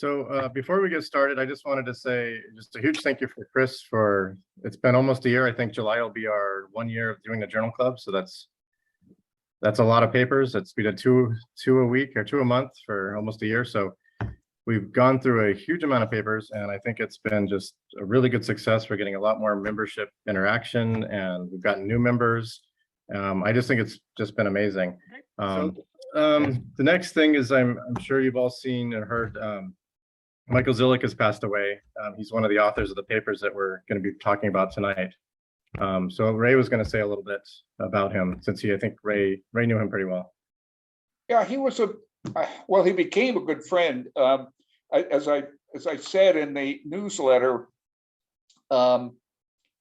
So before we get started, I just wanted to say just a huge thank you for Chris for, it's been almost a year. I think July will be our 1 year of doing the journal club. So that's a lot of papers. We did two a week or two a month for almost a year. So we've gone through a huge amount of papers, and I think it's been just a really good success. We're getting a lot more membership interaction, and we've gotten new members. I just think it's just been amazing. The next thing is I'm sure you've all seen and heard Michael Zillick has passed away. He's one of the authors of the papers that we're going to be talking about tonight. So Ray was going to say a little bit about him, since I think Ray knew him pretty well. Yeah, he was he became a good friend. As I said in the newsletter, I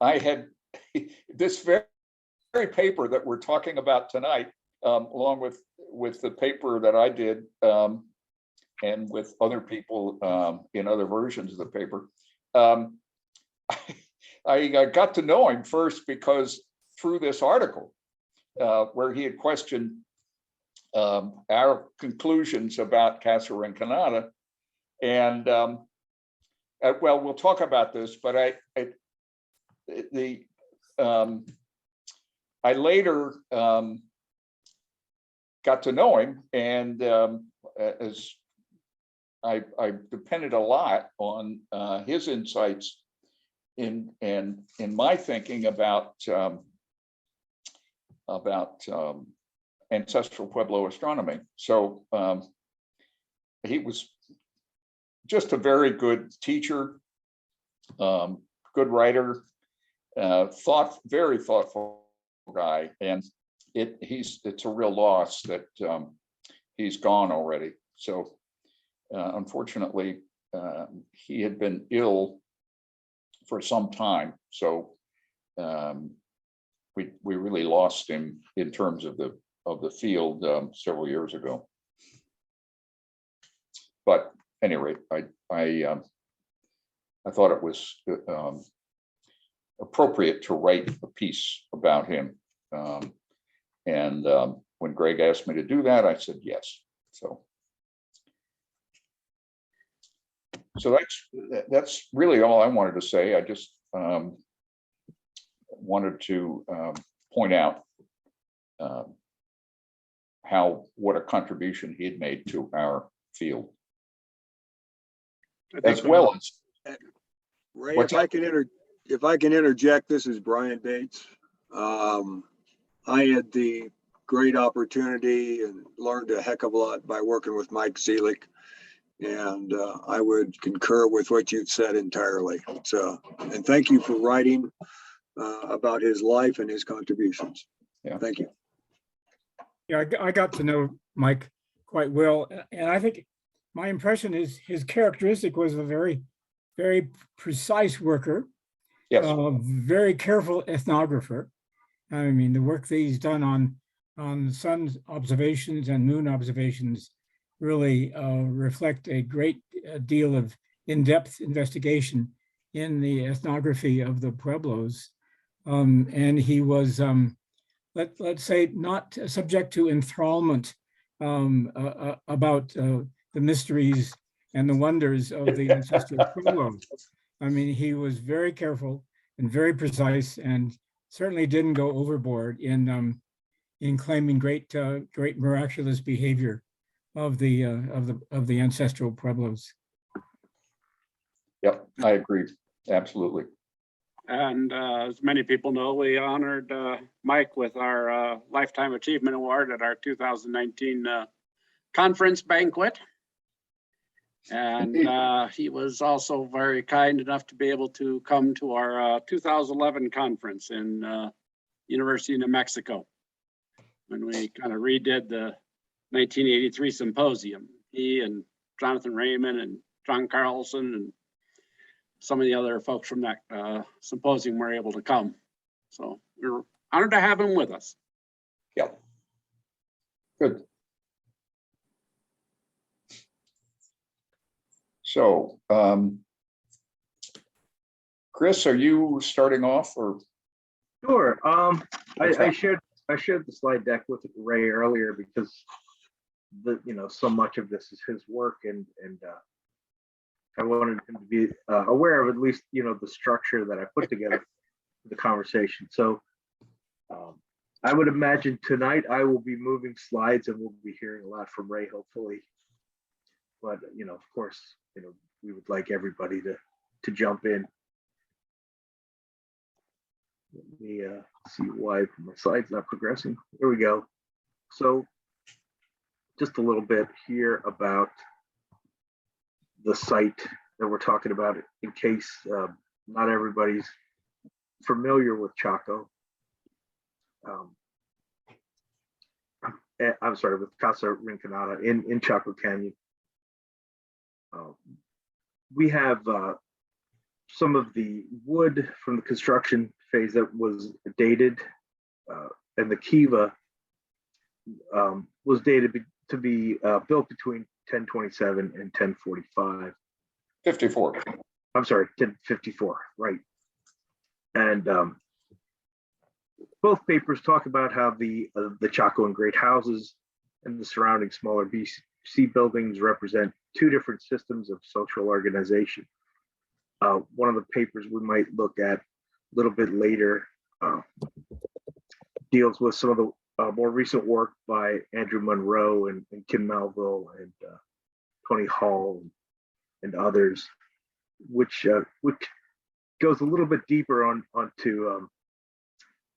had this very paper that we're talking about tonight, along with the paper that I did, and with other people in other versions of the paper. I got to know him first because through this article where he had questioned our conclusions about Kasser and Kanata. And well, we'll talk about this, but I later got to know him, and as I depended a lot on his insights in my thinking about ancestral Pueblo astronomy. So he was just a very good teacher, good writer, very thoughtful guy, and it's a real loss that he's gone already. So unfortunately, he had been ill for some time, so we really lost him in terms of the field several years ago. But anyway, I thought it was appropriate to write a piece about him, and when Greg asked me to do that, I said yes. So that's really all I wanted to say. I just wanted to point out what a contribution he had made to our field, as well as Ray. If I can interject, this is Brian Bates. I had the great opportunity and learned a heck of a lot by working with Mike Zelick, and I would concur with what you've said entirely. So, and thank you for writing about his life and his contributions. Yeah, thank you. Yeah, I got to know Mike quite well, and I think my impression is his characteristic was a very, very precise worker. Yes. Very careful ethnographer. I mean, the work that he's done on sun observations and moon observations really reflect a great deal of in-depth investigation in the ethnography of the Pueblos. And he was, let's say, not subject to enthrallment about the mysteries and the wonders of the ancestral Pueblos. I mean, he was very careful and very precise, and certainly didn't go overboard in claiming great miraculous behavior of the ancestral Pueblos. Yep, I agree, absolutely. And as many people know, we honored Mike with our Lifetime Achievement Award at our 2019 conference banquet. And he was also very kind enough to be able to come to our 2011 conference in University of New Mexico, when we kind of redid the 1983 symposium. He and Jonathan Raymond and John Carlson and some of the other folks from that symposium were able to come. So we were honored to have him with us. Yep. Good. So, Chris, are you starting off, or? Sure. I shared the slide deck with Ray earlier because so much of this is his work, and I wanted him to be aware of at least, the structure that I put together for the conversation. So I would imagine tonight I will be moving slides and we'll be hearing a lot from Ray, hopefully. But, of course, we would like everybody to jump in. Let me see why my slide's not progressing. There we go. So just a little bit here about the site that we're talking about, in case not everybody's familiar with Chaco. I'm sorry, with Casa Rinconada in Chaco Canyon. We have some of the wood from the construction phase that was dated, and the kiva was dated to be built between 1027 and 1045. 54. I'm sorry, 1054, right. And both papers talk about how the Chaco and Great houses and the surrounding smaller BC buildings represent two different systems of social organization. One of the papers we might look at a little bit later deals with some of the more recent work by Andrew Monroe and Kim Melville and Tony Hall and others, which goes a little bit deeper onto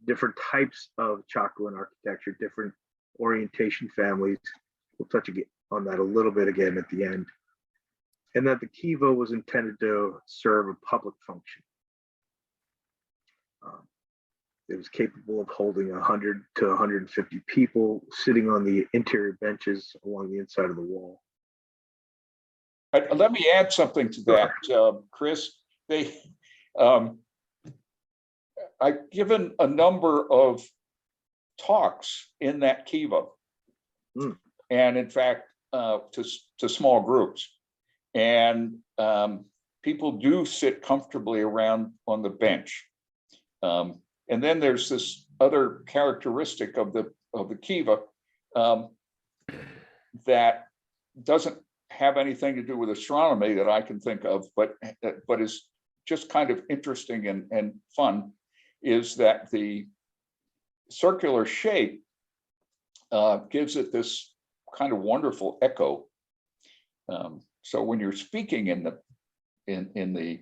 different types of Chacoan architecture, different orientation families. We'll touch on that a little bit again at the end. And that the kiva was intended to serve a public function. It was capable of holding 100 to 150 people sitting on the interior benches along the inside of the wall. Let me add something to that, Chris. I've given a number of talks in that kiva, and in fact, to small groups. And people do sit comfortably around on the bench. And then there's this other characteristic of the kiva that doesn't have anything to do with astronomy that I can think of, but is just kind of interesting and fun, is that the circular shape gives it this kind of wonderful echo. So when you're speaking in the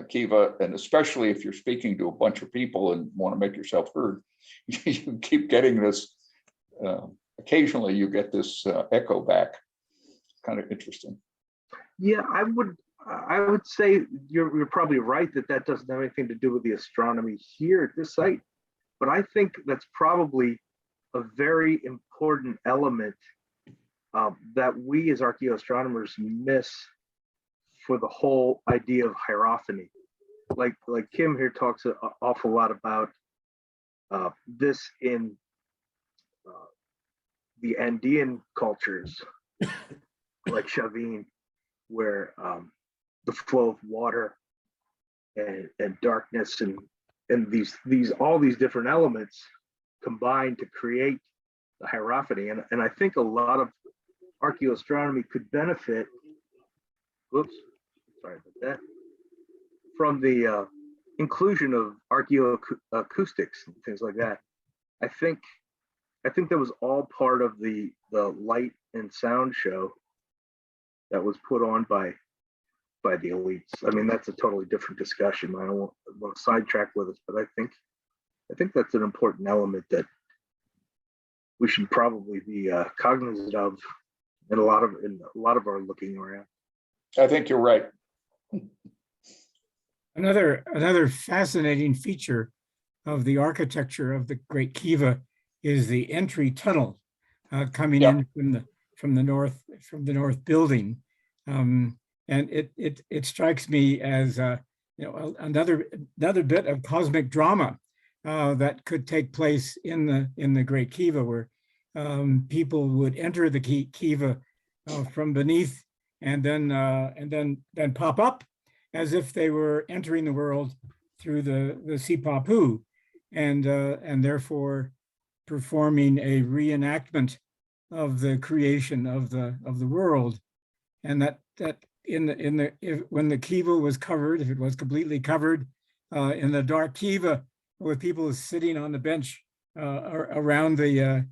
kiva, and especially if you're speaking to a bunch of people and want to make yourself heard, you keep getting this. Occasionally, you get this echo back. It's kind of interesting. Yeah, I would say you're probably right that doesn't have anything to do with the astronomy here at this site, but I think that's probably a very important element that we as archaeoastronomers miss for the whole idea of hierophany. Like Kim here talks an awful lot about this in the Andean cultures, like Chavin, where the flow of water and darkness and all these different elements combine to create the hierophany. And I think a lot of archaeoastronomy could benefit, from the inclusion of archaeoacoustics and things like that. I think that was all part of the light and sound show that was put on by the elites. I mean, that's a totally different discussion. I don't want to sidetrack with us, but I think that's an important element that we should probably be cognizant of in a lot of our looking around. I think you're right. Another fascinating feature of the architecture of the Great Kiva is the entry tunnel coming in from the north building, and it strikes me as another bit of cosmic drama that could take place in the Great Kiva, where people would enter the Kiva from beneath and then pop up as if they were entering the world through the Sipapu, and therefore performing a reenactment of the creation of the world. And that when the kiva was covered, if it was completely covered, in the dark kiva with people sitting on the bench around the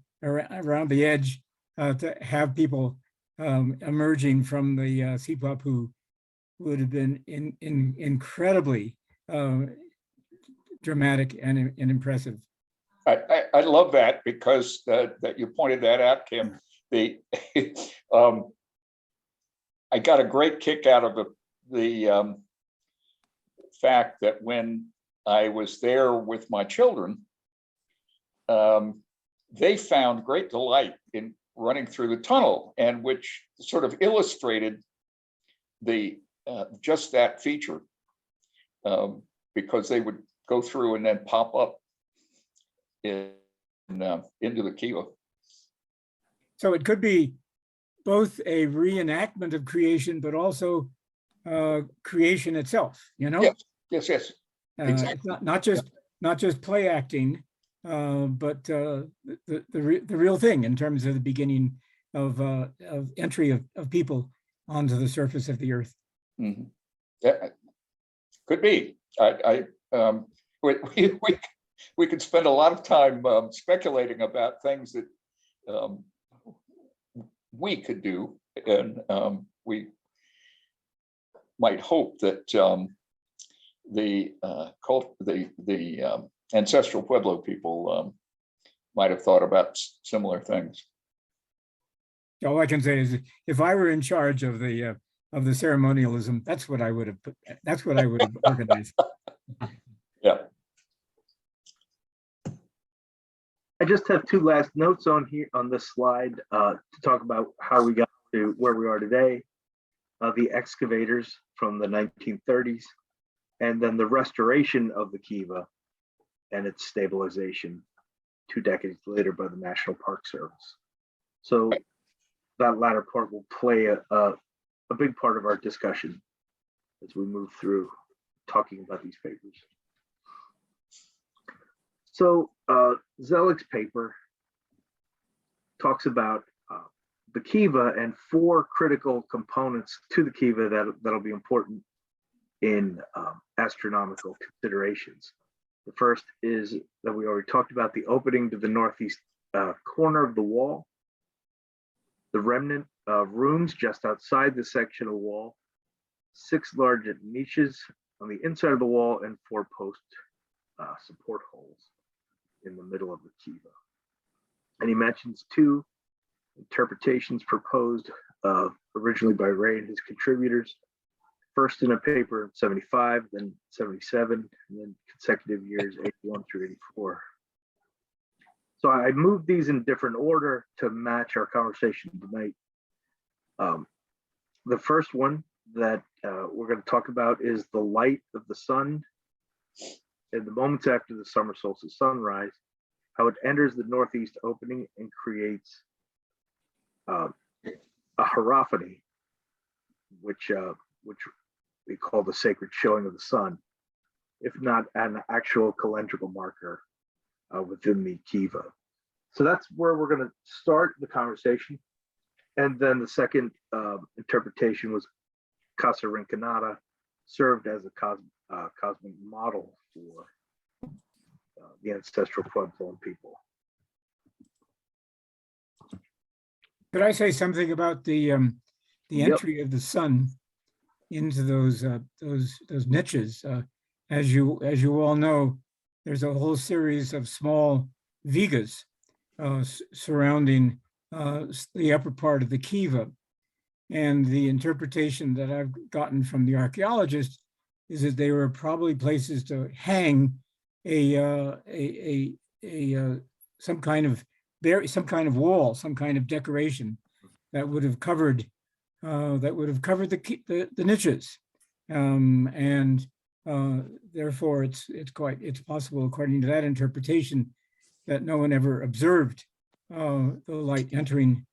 edge, to have people emerging from the CPOP who would have been incredibly dramatic and impressive. I love that because that you pointed that out, Kim. I got a great kick out of the fact that when I was there with my children, they found great delight in running through the tunnel, and which sort of illustrated the just that feature, because they would go through and then pop up into the kiva. So it could be both a reenactment of creation, but also creation itself, you know? Yes, exactly. It's not just play acting, but the real thing in terms of the beginning of entry of people onto the surface of the earth. Mm-hmm. Yeah, could be. We could spend a lot of time speculating about things that we could do, and we might hope that the ancestral Pueblo people might have thought about similar things. All I can say is, if I were in charge of the ceremonialism, that's what I would have put. That's what I would have organized. Yeah. I just have two last notes on here on this slide to talk about how we got to where we are today. The excavators from the 1930s, and then the restoration of the kiva and its stabilization 2 decades later by the National Park Service. So that latter part will play a big part of our discussion as we move through talking about these papers. So Zelig's paper talks about the kiva and 4 critical components to the kiva that'll be important in astronomical considerations. The first is that we already talked about, the opening to the northeast corner of the wall, the remnant of rooms just outside the section of wall, 6 large niches on the inside of the wall, and 4 post support holes in the middle of the kiva. And he mentions 2 interpretations proposed originally by Ray and his contributors, first in a paper in 75, then 77, and then consecutive years 81 through 84. So I moved these in different order to match our conversation tonight. The first one that we're going to talk about is the light of the sun in the moments after the summer solstice sunrise, how it enters the northeast opening and creates a hierophany, which we call the sacred showing of the sun, if not an actual calendrical marker within the kiva. So that's where we're going to start the conversation. And then the second interpretation was Casa Rinconada, served as a cosmic model for the ancestral Puebloan people. Could I say something about the entry of the sun into those niches? As you all know, there's a whole series of small vigas surrounding the upper part of the kiva, and the interpretation that I've gotten from the archaeologists is that they were probably places to hang some kind of wall, some kind of decoration that would have covered the niches, and therefore it's possible, according to that interpretation, that no one ever observed the light entering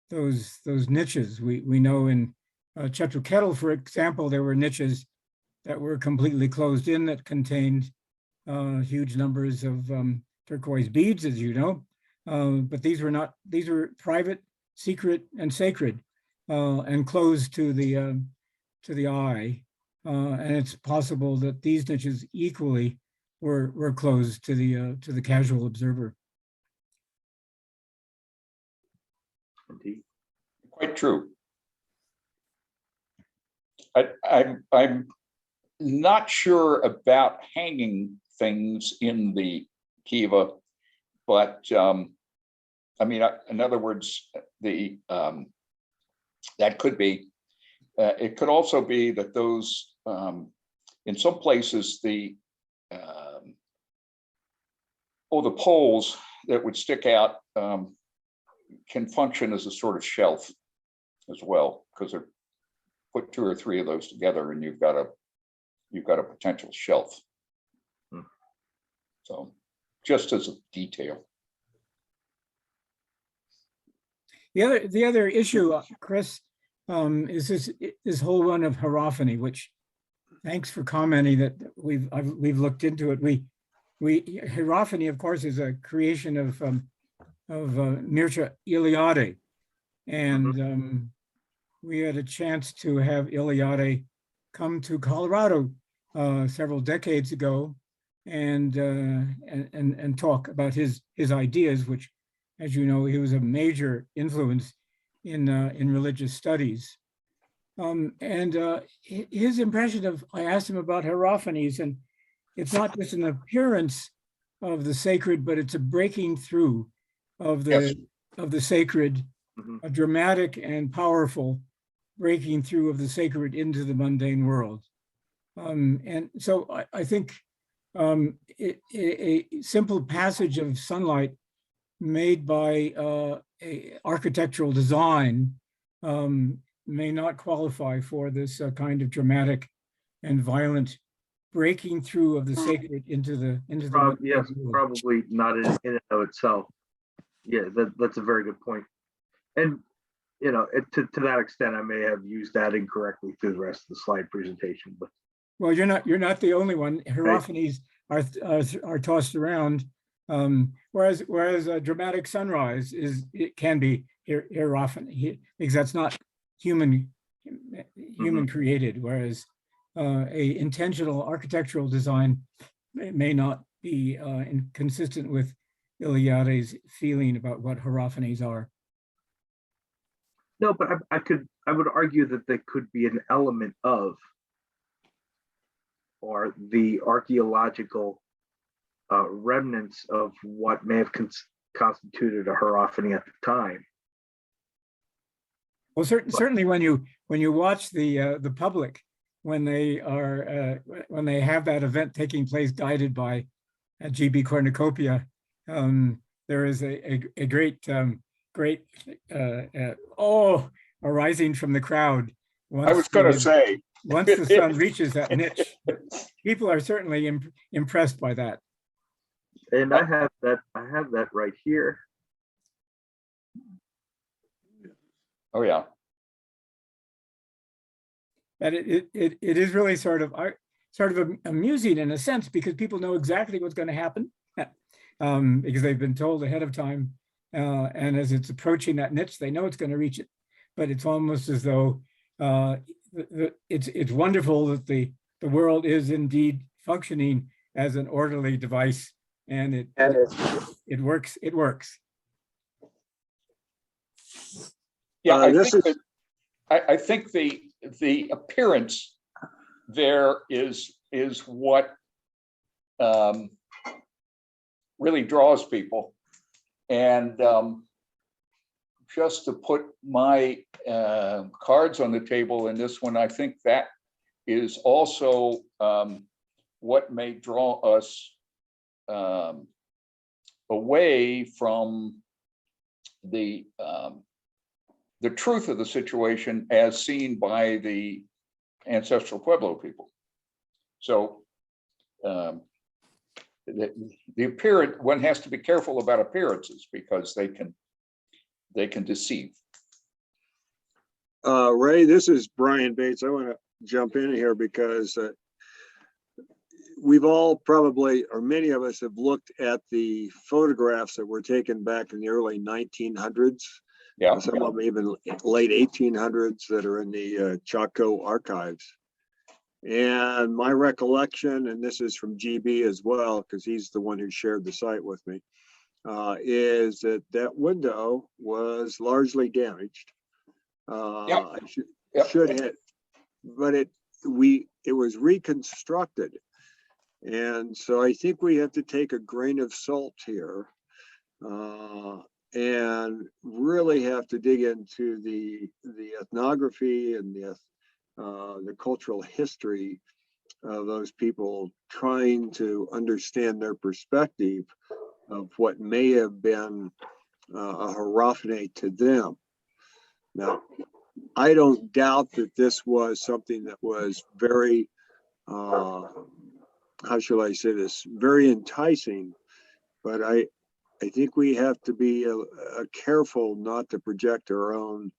those niches. We know in Chetruquetl, for example, there were niches that were completely closed in that contained huge numbers of turquoise beads, as you know, but these were private, secret, and sacred, and closed to the to the eye. And it's possible that these niches equally were closed to the casual observer. Indeed. Quite true. I'm not sure about hanging things in the kiva, but I mean, in other words, the that could be. It could also be that those, in some places, the poles that would stick out can function as a sort of shelf as well, because they're put 2 or 3 of those together, and you've got a potential shelf. So, just as a detail. The other issue, Chris, is this whole one of hierophany, which, thanks for commenting that we've looked into it. Hierophany, of course, is a creation of Mircea Eliade, and we had a chance to have Eliade come to Colorado several decades ago and talk about his ideas, which, as you know, he was a major influence in religious studies. His impression of, I asked him about hierophanies, and it's not just an appearance of the sacred, but it's a breaking through of the sacred, a dramatic and powerful breaking through of the sacred into the mundane world. And so I think a simple passage of sunlight made by a architectural design may not qualify for this kind of dramatic and violent breaking through of the sacred into the Yes, world. probably not in and of itself. Yeah, that's a very good point. And you know, to that extent, I may have used that incorrectly through the rest of the slide presentation. But well, you're not the only one. Hierophanies are tossed around, whereas a dramatic sunrise can be hierophany, because that's not human created, whereas a intentional architectural design may not be consistent with Eliade's feeling about what hierophanies are. no, but I would argue that they could be an element of, or the archaeological remnants of what may have constituted a hierophany at the time. Well, certainly when you watch the public, when they have that event taking place guided by GB Cornucopia, there is a great arising from the crowd. I was going to say, once the sun reaches that niche, people are certainly impressed by that. And I have that right here. oh yeah, And it is really sort of amusing in a sense, because people know exactly what's going to happen because they've been told ahead of time. And as it's approaching that niche, they know it's going to reach it. But it's almost as though it's wonderful that the world is indeed functioning as an orderly device, and it works. It works. yeah. I think the appearance there is what really draws people. And just to put my cards on the table in this one, I think that is also what may draw us away from the truth of the situation as seen by the ancestral Pueblo people. So the appearance, one has to be careful about appearances because they can deceive. Ray, this is Brian Bates. I want to jump in here because we've all probably, or many of us have looked at the photographs that were taken back in the early 1900s Yeah. Some of them even late 1800s that are in the Chaco archives. And my recollection, and this is from GB as well, because he's the one who shared the site with me, is that that window was largely damaged. I should hit, but it was reconstructed. And so I think we have to take a grain of salt here and really have to dig into the ethnography and the cultural history of those people, trying to understand their perspective of what may have been a hierophany to them. Now, I don't doubt that this was something that was very, how shall I say this, very enticing, but I think we have to be careful not to project our own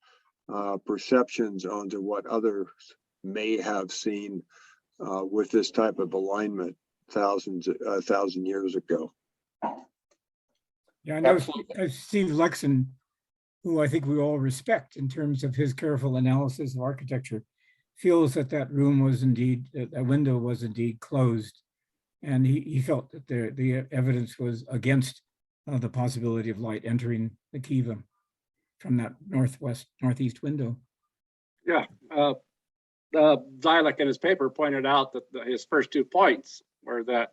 perceptions onto what others may have seen with this type of alignment 1,000 years ago. Yeah, I know Absolutely. Steve Lexon, who I think we all respect in terms of his careful analysis of architecture, feels that that room was indeed, that window was indeed closed. And he felt that the evidence was against the possibility of light entering the kiva from that northeast window. Yeah, Zilek in his paper pointed out that his first 2 points were that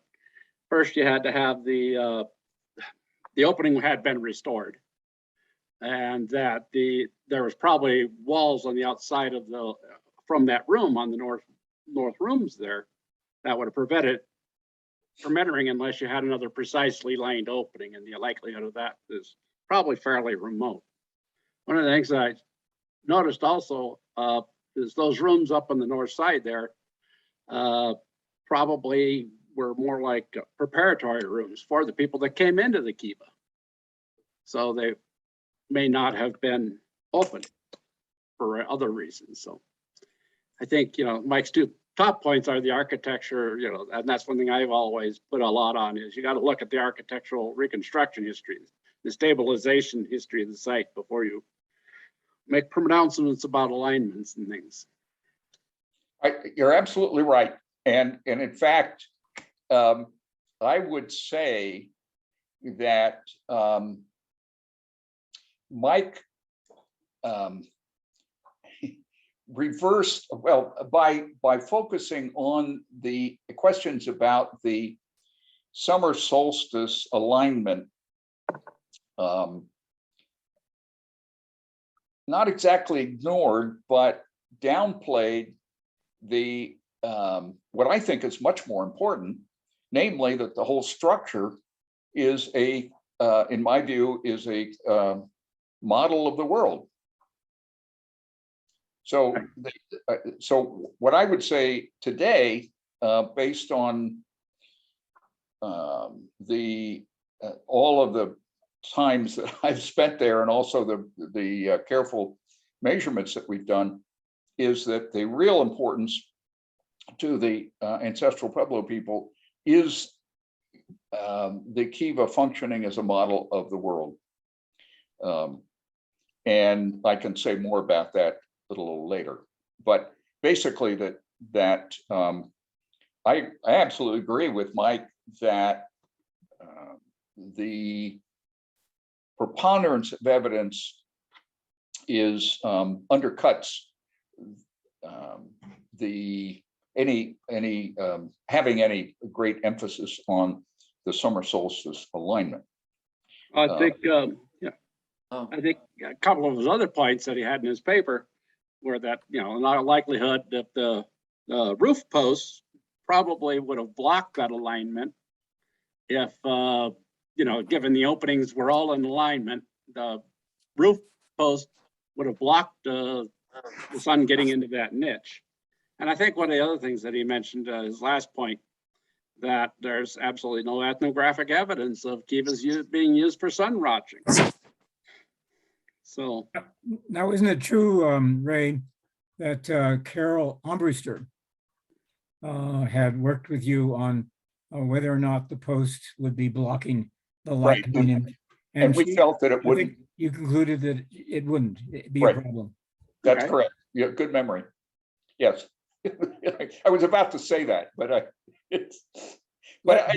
first you had to have the opening had been restored, and that there was probably walls on the outside of from that room on the north rooms there that would have prevented from entering unless you had another precisely lined opening, and the likelihood of that is probably fairly remote. One of the things that I noticed also is those rooms up on the north side there probably were more like preparatory rooms for the people that came into the kiva. So they may not have been open for other reasons. So I think, Mike's 2 top points are the architecture, and that's one thing I've always put a lot on, is you got to look at the architectural reconstruction history, the stabilization history of the site before you make pronouncements about alignments and things. You're absolutely right. And in fact, I would say that Mike reversed, well, by focusing on the questions about the summer solstice alignment, not exactly ignored, but downplayed the what I think is much more important, namely that the whole structure is in my view, is a model of the world. So, so what I would say today, based on all of the times that I've spent there, and also the careful measurements that we've done, is that the real importance to the ancestral Pueblo people is the kiva functioning as a model of the world. And I can say more about that a little later. But basically that I absolutely agree with Mike that the preponderance of evidence is undercuts having any great emphasis on the summer solstice alignment. I think I think a couple of his other points that he had in his paper were that, not a likelihood that the roof posts probably would have blocked that alignment if, given the openings were all in alignment, the roof post would have blocked the sun getting into that niche. And I think one of the other things that he mentioned, his last point, that there's absolutely no ethnographic evidence of kivas being used for sun watching. So now, isn't it true, Ray, that Carol Armbruster had worked with you on whether or not the post would be blocking the light coming in And we she- felt that it I wouldn't. think you concluded that it wouldn't be a Right. problem. That's Okay. correct. Yeah, good memory. Yes. I was about to say that, but it's, but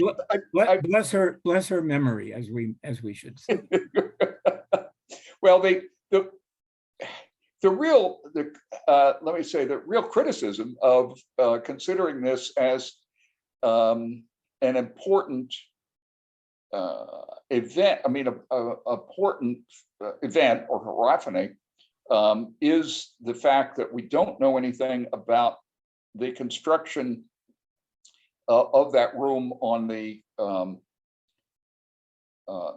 Bless her memory, as we should say. well, the real, let me say, the real criticism of considering this as an important event, I mean, a important event or hierophany, is the fact that we don't know anything about the construction of that room on the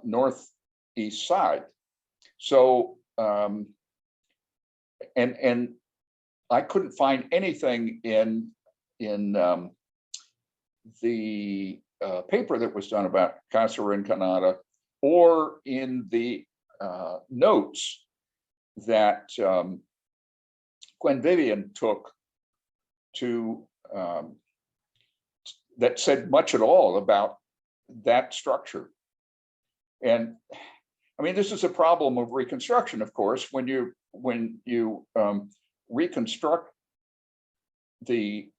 northeast side. So, and I couldn't find anything in the paper that was done about Casa Rinconada or in the notes that Gwen Vivian took to that said much at all about that structure. And I mean, this is a problem of reconstruction, of course. When you reconstruct the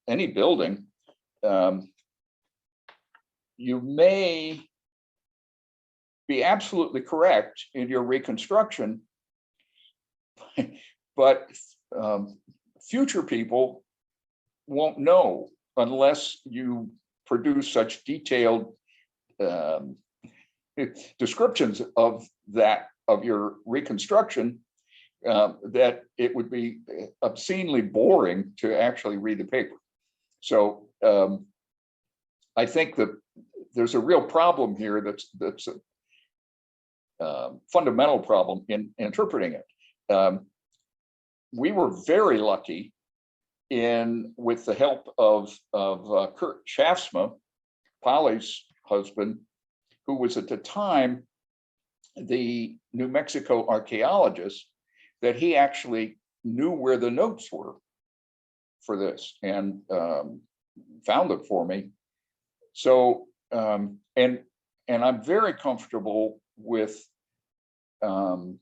any building, you may be absolutely correct in your reconstruction, but future people won't know unless you produce such detailed descriptions of your reconstruction that it would be obscenely boring to actually read the paper. So I think that there's a real problem here that's a fundamental problem in interpreting it. We were very lucky with the help of Kurt Schaafsma, Polly's husband, who was at the time the New Mexico archaeologist, that he actually knew where the notes were for this and found it for me. So and I'm very comfortable with the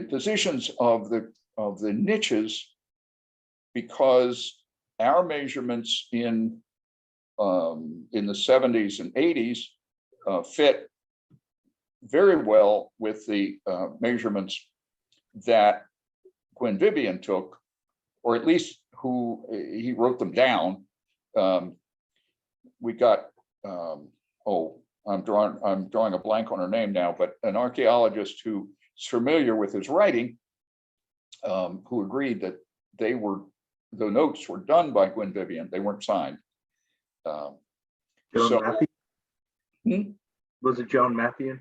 positions of the niches, because our measurements in the 70s and 80s fit very well with the measurements that Gwen Vivian took, or at least he wrote them down. We got I'm drawing a blank on her name now, but an archaeologist who's familiar with his writing, who agreed that the notes were done by Gwen Vivian, they weren't signed. Joan So, Matthew? Was it Joan Matthew?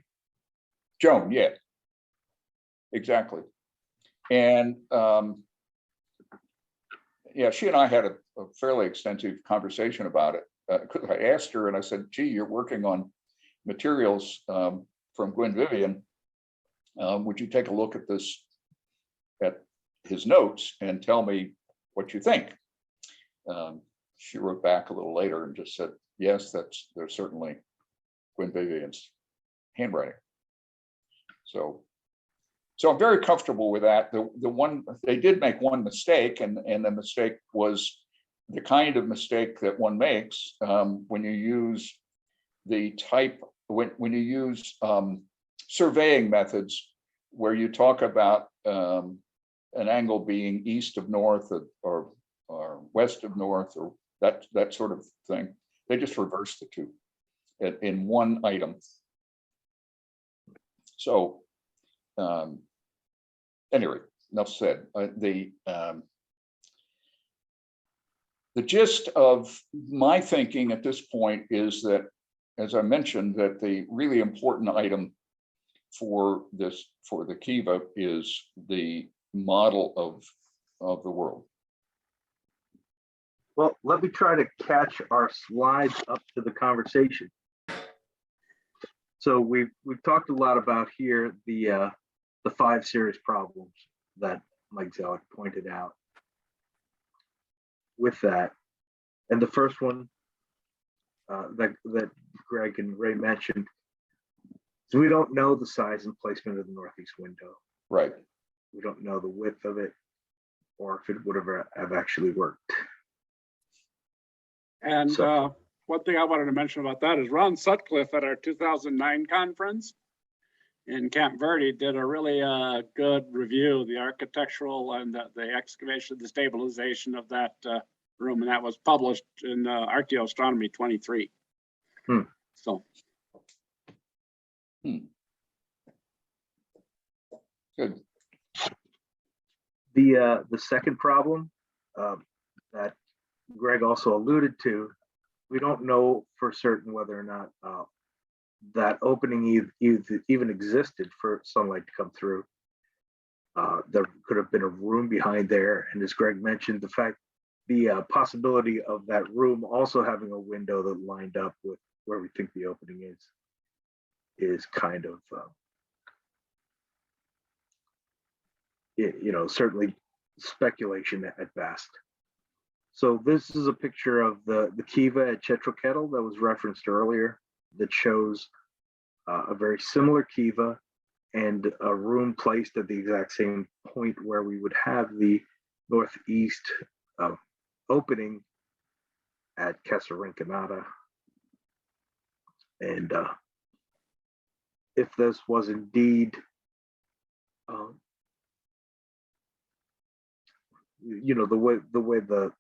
Joan, yeah, exactly. And yeah, she and I had a fairly extensive conversation about it. I asked her and I said, gee, you're working on materials from Gwen Vivian. Would you take a look at this, at his notes, and tell me what you think? She wrote back a little later and just said, yes, there's certainly Gwen Vivian's handwriting. So I'm very comfortable with that. The one, they did make one mistake, and the mistake was the kind of mistake that one makes when you use the type, when you use surveying methods where you talk about an angle being east of north or west of north, or that sort of thing. They just reverse the two in one item. So anyway, enough said. The gist of my thinking at this point is that, as I mentioned, that the really important item for the Kiva is the model of the world. Well, let me try to catch our slides up to the conversation. So we've talked a lot about here the 5 serious problems that Mike Zellick pointed out with that. And the first one that Greg and Ray mentioned So we don't know the size and placement of the northeast window. Right. We don't know the width of it, or if it would have actually worked. And So- one thing I wanted to mention about that is Ron Sutcliffe at our 2009 conference in Camp Verde did a really good review of the architectural and the excavation, the stabilization of that room, and that was published in Archaeoastronomy 23. So. Good. The second problem that Greg also alluded to, we don't know for certain whether or not that opening even existed for sunlight to come through. There could have been a room behind there, and as Greg mentioned, the possibility of that room also having a window that lined up with where we think the opening is kind of certainly speculation at best. So this is a picture of the kiva at Chetroketl that was referenced earlier, that shows a very similar kiva and a room placed at the exact same point where we would have the northeast opening at Casarincanata. And if this was indeed the way the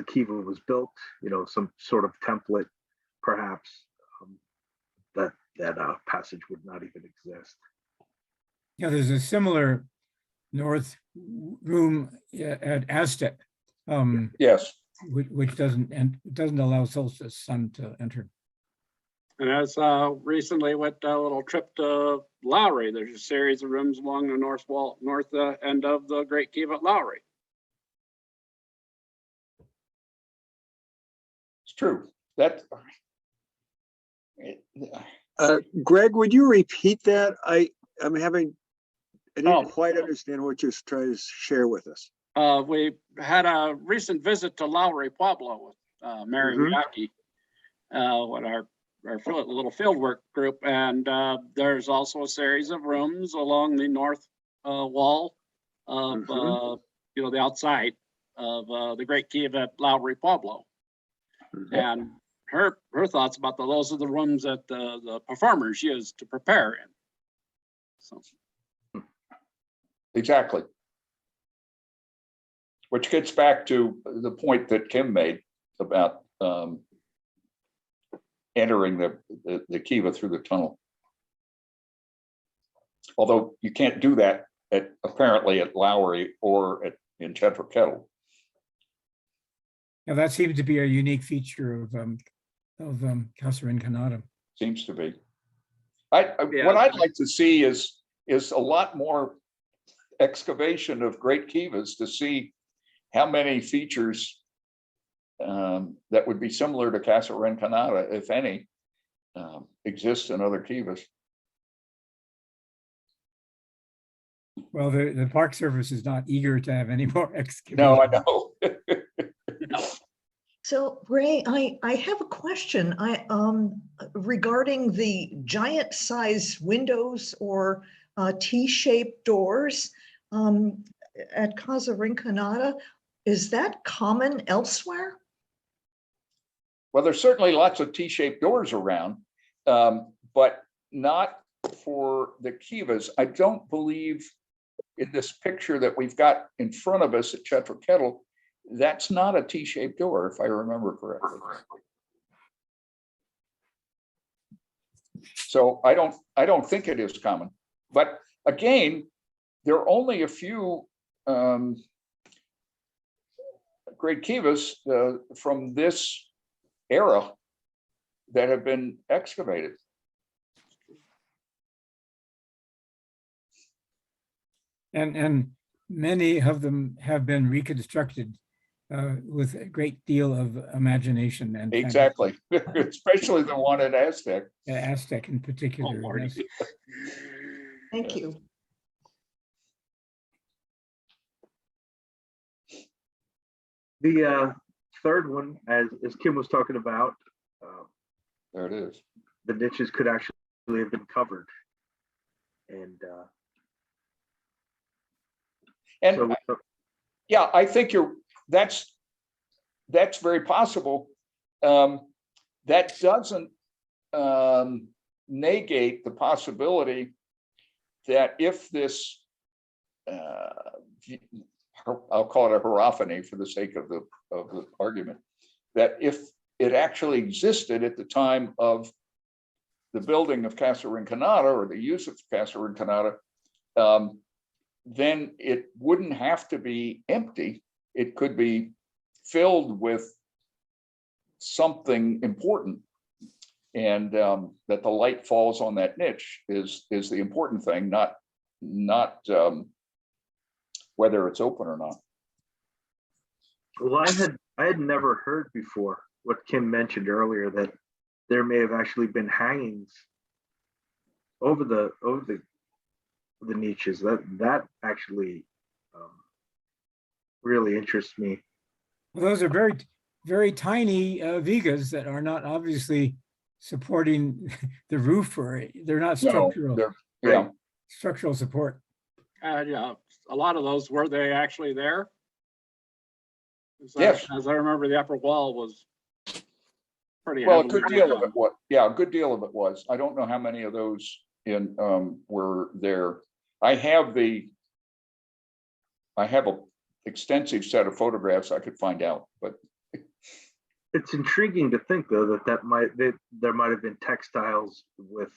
kiva was built, some sort of template, perhaps that passage would not even exist. Yeah, there's a similar north room at Aztec, Yes. which doesn't allow solstice sun to enter. And as recently went a little trip to Lowry, there's a series of rooms along the north end of the Great Kiva at Lowry. It's true. That. Greg, would you repeat that? I didn't Oh. quite understand what you're trying to share with us. We had a recent visit to Lowry Pueblo with Mary Miyake, with our little fieldwork group, and there's also a series of rooms along the north wall of the outside of the Great Kiva at Lowry Pueblo. And her thoughts about those are the rooms that the performers use to prepare in. So. Exactly. Which gets back to the point that Kim made about entering the kiva through the tunnel. Although you can't do that apparently at Lowry or in Chetroketl. Now that seems to be a unique feature of Casarincanata. Seems to be. What I'd like to see is a lot more excavation of great kivas to see how many features that would be similar to Casarincanata, if any, exist in other kivas. Well, the Park Service is not eager to have any more excavation. No, I know. So Ray, I have a question. Regarding the giant size windows or T-shaped doors at Casarincanata, is that common elsewhere? Well, there's certainly lots of T-shaped doors around, but not for the kivas. I don't believe in this picture that we've got in front of us at Chetroketl, that's not a T-shaped door, if I remember correctly. So I don't think it is common. But again, there are only a few great kivas from this era that have been excavated. And many of them have been reconstructed with a great deal of imagination and Exactly, especially the one at Aztec. Aztec in particular. Oh, Yes. Thank you. The third one, as Kim was talking about, There it is. the niches could actually have been covered. And And so yeah, I think that's very possible. That doesn't negate the possibility that if this, I'll call it a hierophany for the sake of the argument, that if it actually existed at the time of the building of Casa Rinconada or the use of Casa Rinconada, then it wouldn't have to be empty. It could be filled with something important, and that the light falls on that niche is the important thing, not whether it's open or not. well, I had never heard before what Kim mentioned earlier, that there may have actually been hangings over the niches. That actually really interests me. Well, those are very, very tiny vigas that are not obviously supporting the roof, or they're not structural, Yeah, structural support. Yeah, a lot of those, were they actually there? Yes. As I remember, the upper wall was pretty. well, a heavily good deal of done. it was. Yeah, a good deal of it was. I don't know how many of those were there. I have a extensive set of photographs I could find out, but It's intriguing to think, though, that there might have been textiles with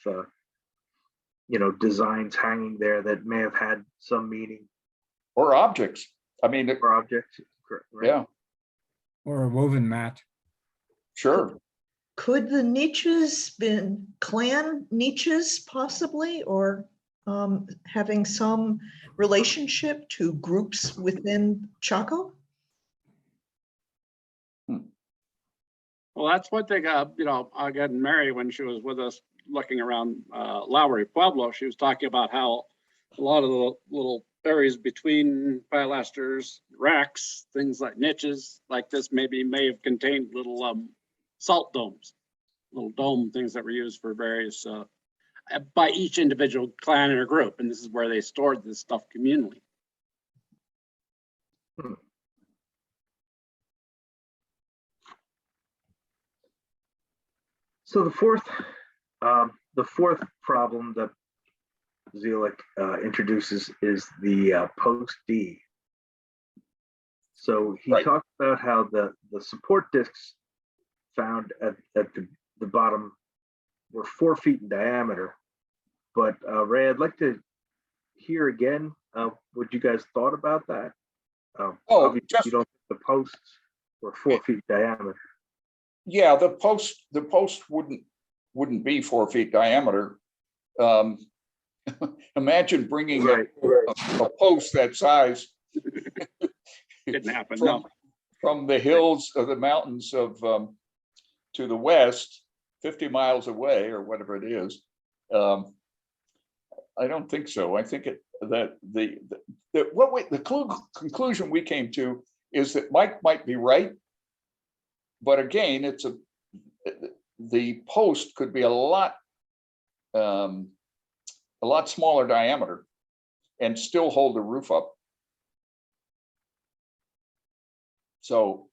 designs hanging there that may have had some meaning, or objects. I mean, or objects. Right? yeah, Or a woven mat. sure. Could the niches been clan niches possibly, or having some relationship to groups within Chaco? Well, that's what they got, again, Mary, when she was with us looking around Lowry Pueblo, she was talking about how a lot of the little areas between pilasters, racks, things like niches like this may have contained little salt domes, little dome things that were used for various, by each individual clan or group. And this is where they stored this stuff communally. So the fourth problem that Zelic introduces is the post D. So he Right. talked about how the support discs found at the bottom were 4 feet in diameter. But Ray, I'd like to hear again what you guys thought about that. Obviously, just- you don't think the posts were 4 feet in diameter. Yeah, the post wouldn't be 4 feet diameter. Imagine bringing Right. a post that size Didn't happen, from, no. from the hills of the mountains of to the west, 50 miles away or whatever it is. I don't think so. I think the conclusion we came to is that Mike might be right, but again, the post could be a lot smaller diameter and still hold the roof up. So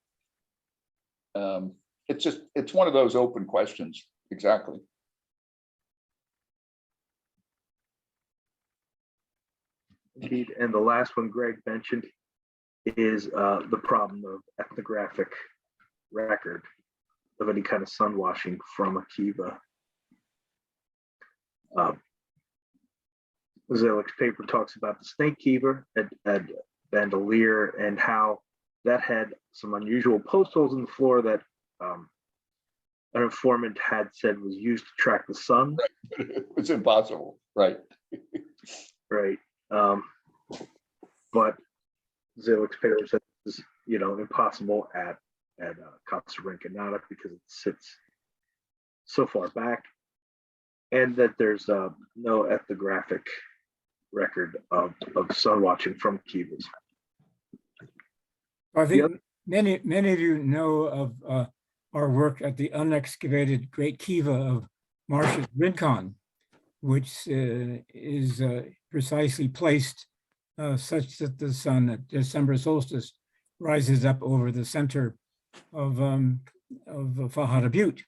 it's one of those open questions. Exactly. Indeed. And the last one Greg mentioned is the problem of ethnographic record of any kind of sun washing from a kiva. Zelic's paper talks about the snake kiva at Bandelier and how that had some unusual post holes in the floor that an informant had said was used to track the sun. Right. It's impossible. Right. Right. But Zelic's paper said this is, impossible at Casa Rinconada because it sits so far back, and that there's no ethnographic record of sun watching from kivas. I think many of you know of our work at the unexcavated Great Kiva of Marsh's Rincon, which is precisely placed such that the sun at December solstice rises up over the center of Fajada Butte.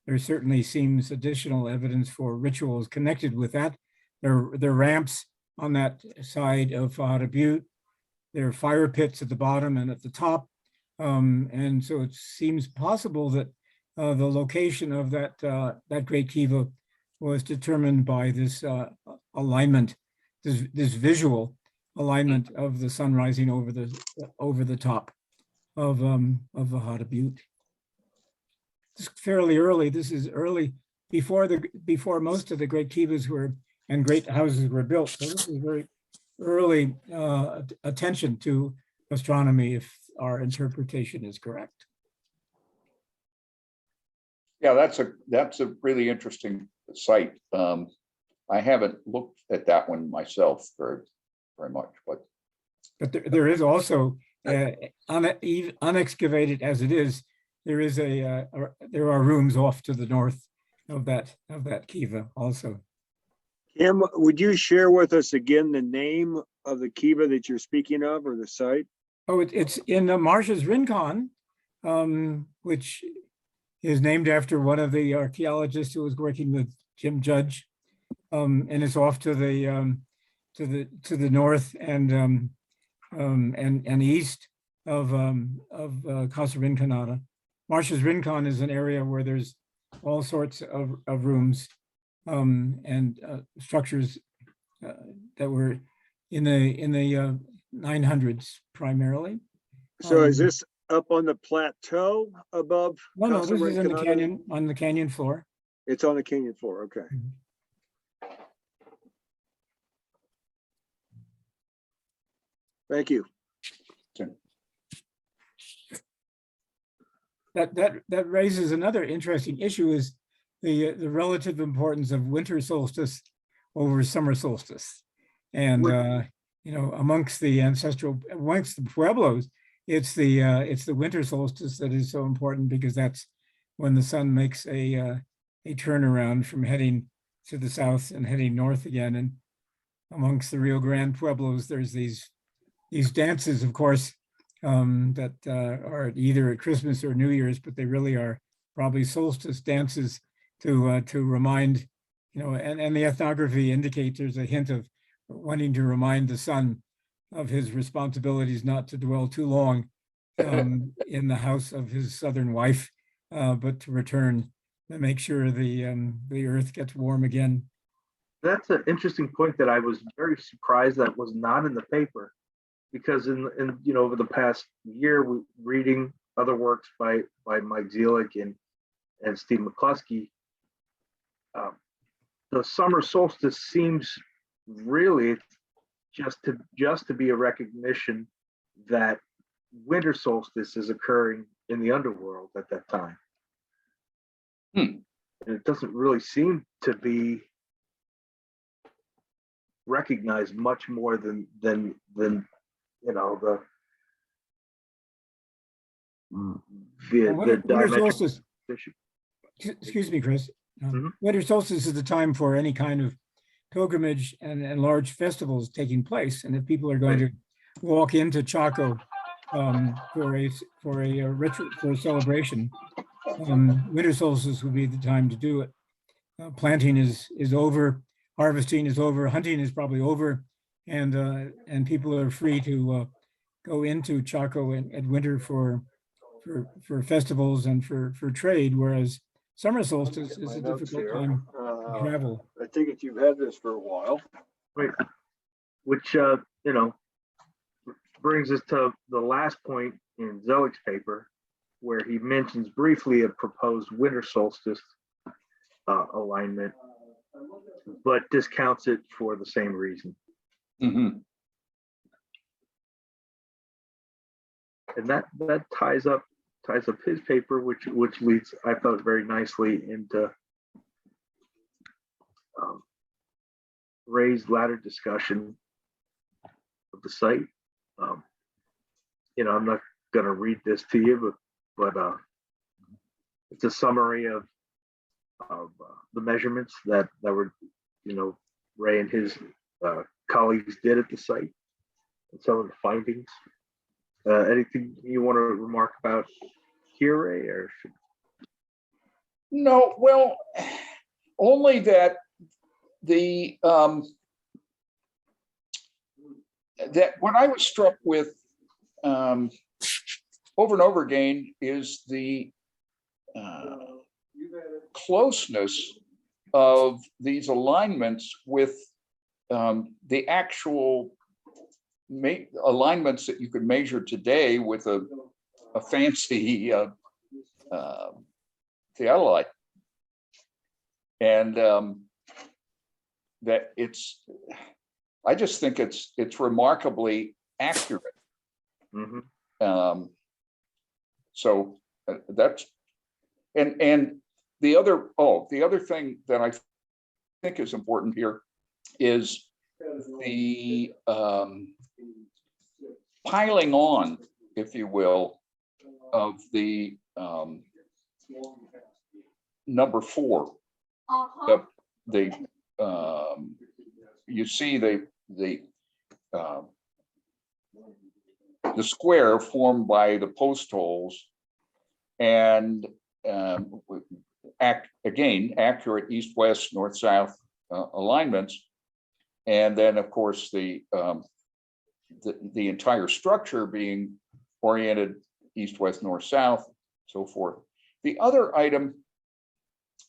There certainly seems additional evidence for rituals connected with that. There are ramps on that side of Fajada Butte. There are fire pits at the bottom and at the top. And so it seems possible that the location of that great kiva was determined by this alignment, this visual alignment of the sun rising over the top of Fajada Butte. It's fairly early. This is early before most of the great kivas and great houses were built. So this is very early attention to astronomy, if our interpretation is correct. Yeah, that's a really interesting site. I haven't looked at that one myself very much, but there is also unexcavated as it is. There are rooms off to the north of that kiva also. Kim, would you share with us again the name of the kiva that you're speaking of, or the site? Oh, it's in Marsh's Rincon, which is named after one of the archaeologists who was working with Jim Judge, and it's off to the north and east of Casa Rinconada. Marsh's Rincon is an area where there's all sorts of rooms and structures that were in the 900s primarily. So is this up on the plateau above? No, Casa this is in the Rinconada? canyon, on the canyon floor. It's on the canyon floor, okay. Thank you. That raises another interesting issue, is the relative importance of winter solstice over summer solstice. And amongst the Pueblos, it's the winter solstice that is so important, because that's when the sun makes a turnaround from heading to the south and heading north again. And amongst the Rio Grande Pueblos, there's these dances, of course, that are either at Christmas or New Year's, but they really are probably solstice dances to remind, and the ethnography indicates there's a hint of wanting to remind the sun of his responsibilities not to dwell too long in the house of his southern wife, but to return and make sure the earth gets warm again. That's an interesting point that I was very surprised that was not in the paper, because in over the past year, reading other works by Mike Zielik and Steve McCluskey, the summer solstice seems really just to be a recognition that winter solstice is occurring in the underworld at that time. And it doesn't really seem to be recognized much more than the Winter solstice, issue. excuse me, Chris. Mhm. Winter solstice is the time for any kind of pilgrimage and large festivals taking place. And if people are going to walk into Chaco for a ritual, for a celebration, winter solstice would be the time to do it. Planting is over, harvesting is over, hunting is probably over, and people are free to go into Chaco at winter for festivals and for trade, whereas summer solstice is a difficult time to travel. I think that you've had this for a while. Right. Which brings us to the last point in Zelik's paper, where he mentions briefly a proposed winter solstice alignment, but discounts it for the same reason. mhm. And that ties up his paper, which leads, I thought, very nicely into raised ladder discussion of the site. I'm not going to read this to you, but it's a summary of the measurements that were, Ray and his colleagues did at the site, and some of the findings. Anything you want to remark about here, Ray? Or No, well, only that that what I was struck with over and over again is the closeness of these alignments with the actual alignments that you could measure today with a fancy theodolite. And that I just think it's remarkably accurate. mm-hmm. So that's, and the other thing that I think is important here is the piling on, if you will, of the number 4. You see the square formed by the post holes, and accurate east-west, north-south alignments, and then of course the entire structure being oriented east-west, north-south, so forth. The other item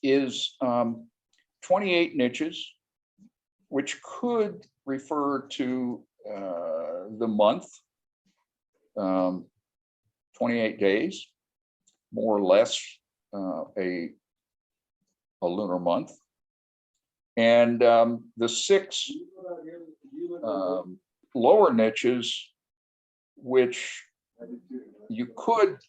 is 28 niches, which could refer to the month, 28 days, more or less a lunar month. And the 6 lower niches, which you could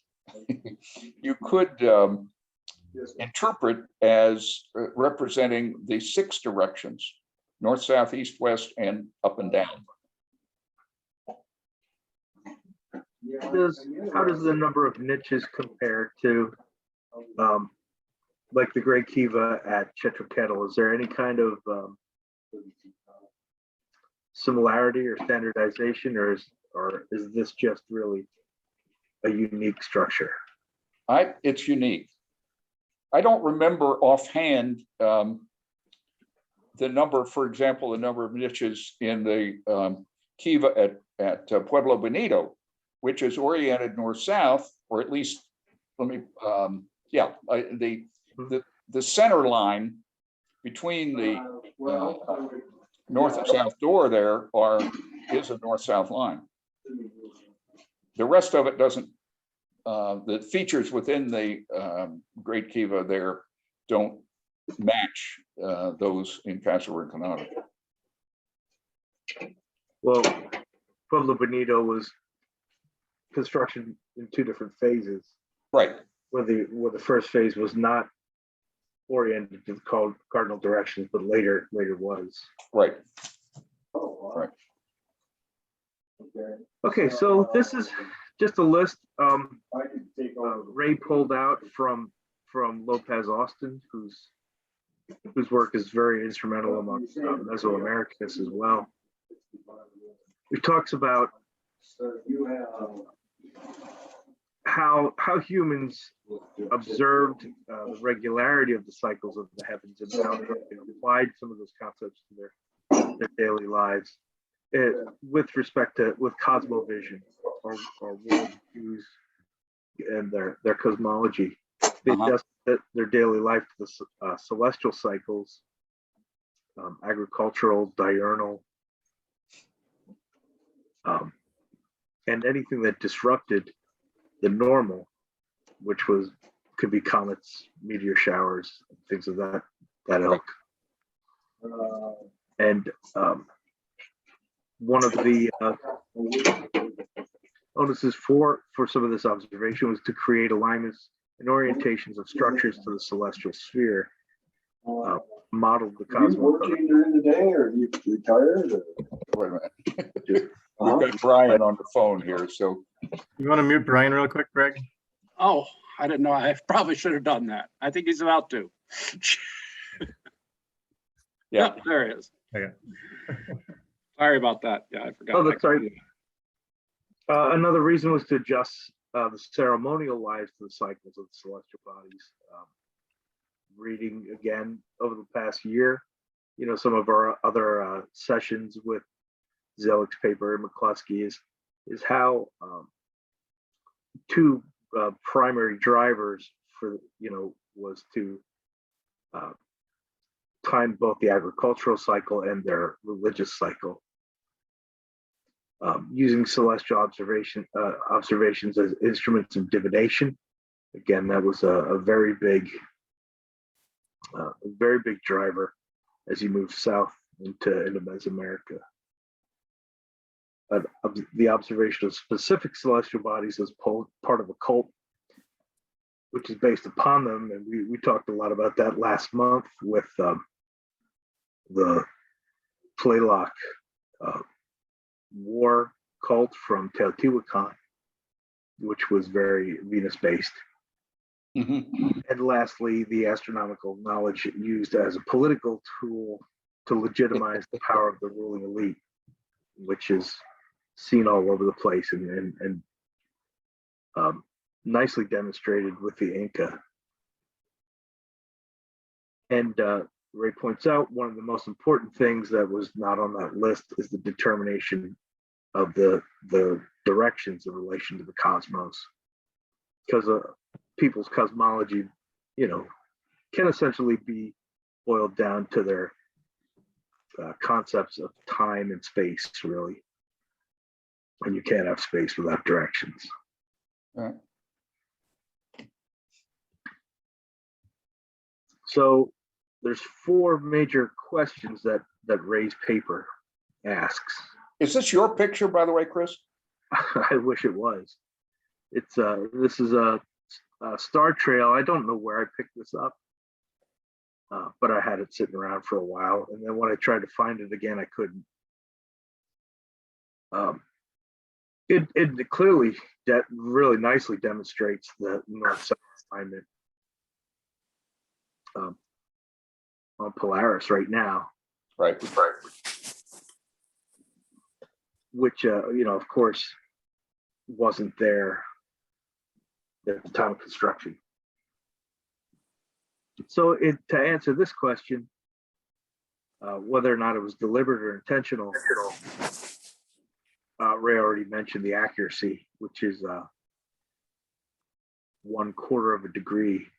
interpret as representing the 6 directions: north, south, east, west, and up and down. How does the number of niches compare to like the Great Kiva at Chetrokettle? Is there any kind of similarity or standardization, or is this just really a unique structure? It's unique. I don't remember offhand the number, for example, the number of niches in the Kiva at Pueblo Bonito, which is oriented north-south, or at least, let me, the center line between the north and south door there is a north-south line. The rest of it doesn't. The features within the Great Kiva there don't match those in Casa Rinconada. Well, Pueblo Bonito was construction in 2 different phases. Right. Where the first phase was not oriented to the cardinal directions, but later was. Right. Right. Okay, so this is just a list Ray pulled out from Lopez Austin, whose work is very instrumental among Mesoamericanists as well. He talks about how humans observed the regularity of the cycles of the heavens and how they applied some of those concepts to their daily lives with respect to cosmovision or world views and their cosmology. They adjust their daily life to the celestial cycles, agricultural, diurnal, and anything that disrupted the normal, which could be comets, meteor showers, things of that ilk. And one of the bonuses for some of this observation was to create alignments and orientations of structures to the celestial sphere, modeled the cosmos. Are you working during the day, or are you retired? Wait a minute. We've got Brian on the phone here, so. You want to mute Brian real quick, Greg? Oh, I didn't know. I probably should have done that. I think he's about to. Yeah. There it is. Okay. Sorry about that. Yeah, I forgot. Oh, that's right. Another reason was to adjust the ceremonial lives to the cycles of the celestial bodies. Reading again over the past year, some of our other sessions with Zelik's paper and McCluskey is how two primary drivers for was to time both the agricultural cycle and their religious cycle. Using celestial observations as instruments of divination. Again, that was a very big driver as you move south into Mesoamerica. The observation of specific celestial bodies as part of a cult, which is based upon them, and we talked a lot about that last month with the Tlaloc war cult from Teotihuacan, which was very Venus-based. Mhm. And lastly, the astronomical knowledge used as a political tool to legitimize the power of the ruling elite, which is seen all over the place and nicely demonstrated with the Inca. And Ray points out one of the most important things that was not on that list is the determination of the directions in relation to the cosmos, because people's cosmology, can essentially be boiled down to their concepts of time and space, really. And you can't have space without directions. Right. So there's 4 major questions that Ray's paper asks. Is this your picture, by the way, Chris? I wish it was. It's this is a star trail. I don't know where I picked this up, but I had it sitting around for a while, and then when I tried to find it again, I couldn't. It clearly really nicely demonstrates the north-south alignment on Polaris right now. Right. Which of course wasn't there at the time of construction. So to answer this question, whether or not it was deliberate or intentional, Ray already mentioned the accuracy, which is 1/4 of a degree.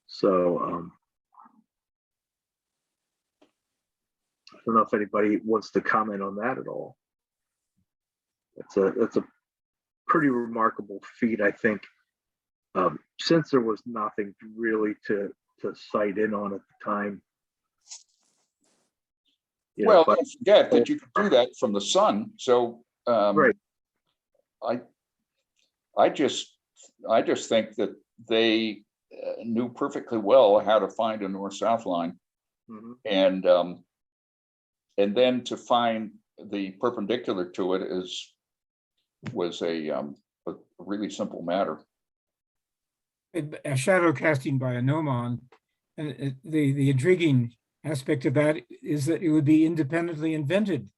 So I don't know if anybody wants to comment on that at all. That's a pretty remarkable feat, I think, since there was nothing really to sight in on at the time. Well, don't forget that you can do that from the sun. So right. I just think that they knew perfectly well how to find a north-south line, Mm-hmm. and then to find the perpendicular to it was a really simple matter. A shadow casting by a gnomon, and the intriguing aspect of that is that it would be independently invented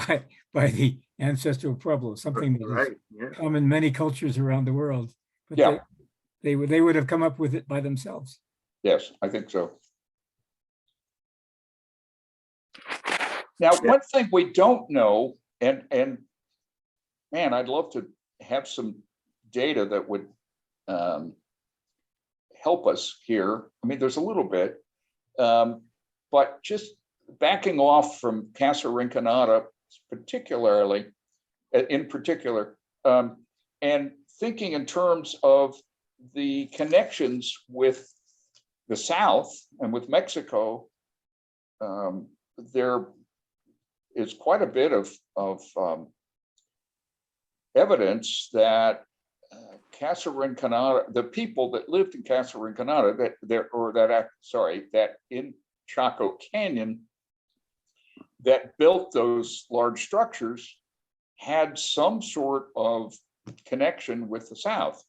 by the ancestral Pueblo, something that Right. is Yeah. common in many cultures around the world. But Yeah. they would have come up with it by themselves. Yes, I think so. Now, Yeah. one thing we don't know, and man, I'd love to have some data that would help us here. I mean, there's a little bit, but just backing off from Casa Rinconada, in particular, and thinking in terms of the connections with the South and with Mexico, there is quite a bit of evidence that Casa Rinconada, the people that lived in Casa Rinconada, that in Chaco Canyon, that built those large structures, had some sort of connection with the South.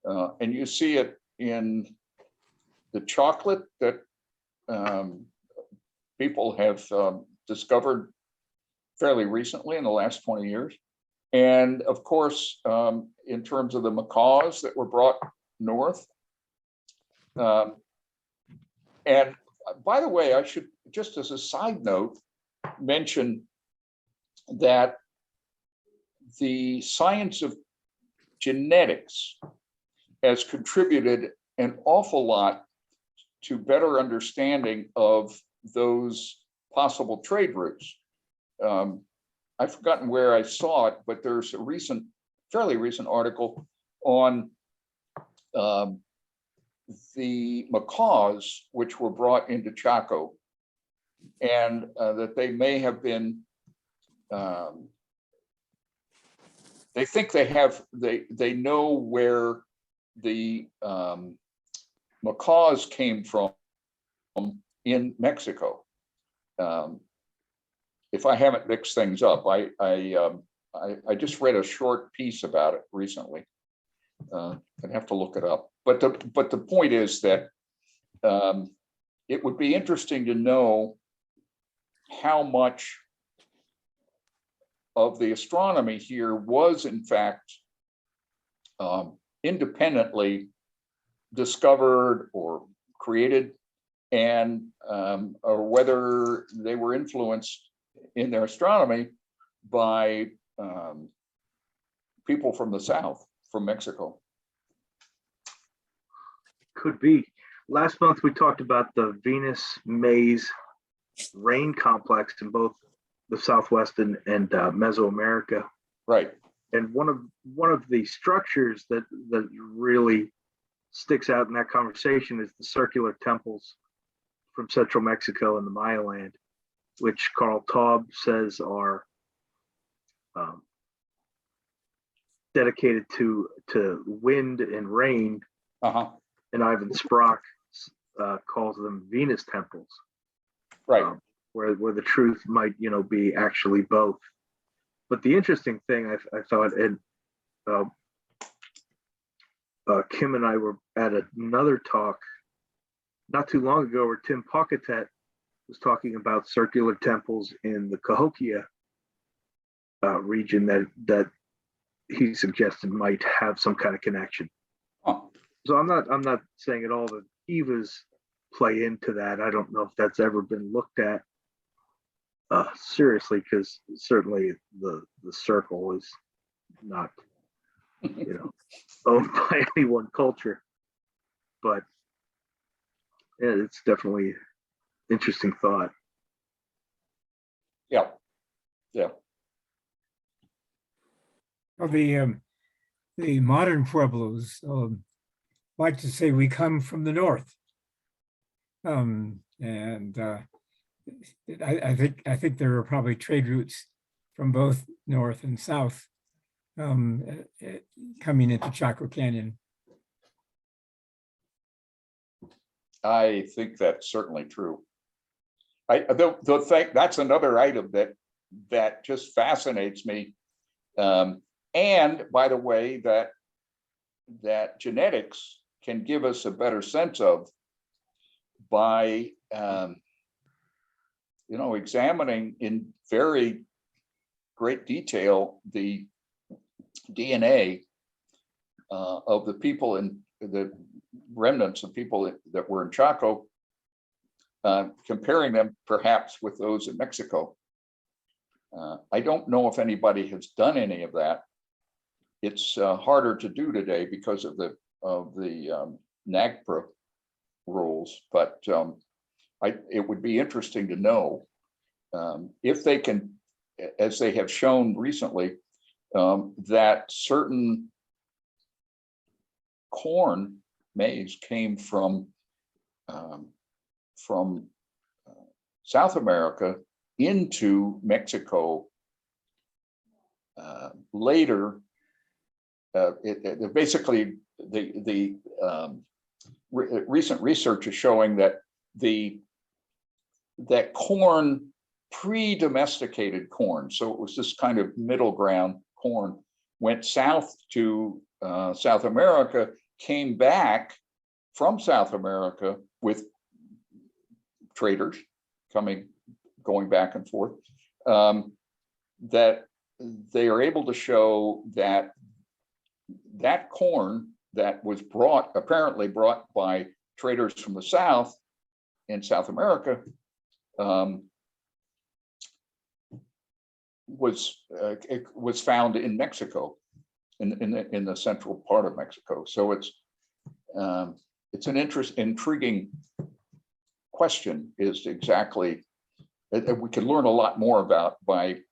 And you see it in the chocolate that people have discovered fairly recently in the last 20 years. And of course, in terms of the macaws that were brought north. And by the way, I should, just as a side note, mention that the science of genetics has contributed an awful lot to better understanding of those possible trade routes. I've forgotten where I saw it, but there's a fairly recent article on the macaws which were brought into Chaco, and that they may have been, they think they know where the macaws came from in Mexico. If I haven't mixed things up, I just read a short piece about it recently. I'd have to look it up. But the point is that it would be interesting to know how much of the astronomy here was in fact independently discovered or created, and or whether they were influenced in their astronomy by people from the south, from Mexico. Could be. Last month we talked about the Venus Maze rain complex in both the Southwest and Mesoamerica. Right. And one of the structures that really sticks out in that conversation is the circular temples from central Mexico and the Maya land, which Carl Taub says are dedicated to wind and rain. Uh-huh. And Ivan Sprock calls them Venus temples. Right. Where the truth might, be actually both. But the interesting thing I thought, and Kim and I were at another talk not too long ago where Tim Pocketet was talking about circular temples in the Cahokia region that he suggested might have some kind of connection. Oh. So I'm not saying at all that Evas play into that. I don't know if that's ever been looked at seriously, because certainly the circle is not owned by any one culture. But yeah, it's definitely interesting thought. Yeah. Yeah. Well, the modern Pueblos like to say we come from the north, and I think there are probably trade routes from both north and south coming into Chaco Canyon. I think that's certainly true. The thing, that's another item that just fascinates me. And by the way, that genetics can give us a better sense of by examining in very great detail the DNA of the people in the remnants of people that were in Chaco, comparing them perhaps with those in Mexico. I don't know if anybody has done any of that. It's harder to do today because of the NAGPRA rules, but it would be interesting to know if they can, as they have shown recently, that certain corn, maize, came from South America into Mexico later. Basically, the recent research is showing that that corn, pre-domesticated corn, so it was this kind of middle ground corn, went south to South America, came back from South America with traders going back and forth, that they are able to show that that corn that was apparently brought by traders from the South in South America, was found in Mexico, in the central part of Mexico. So it's an intriguing question. Is exactly that we could learn a lot more about by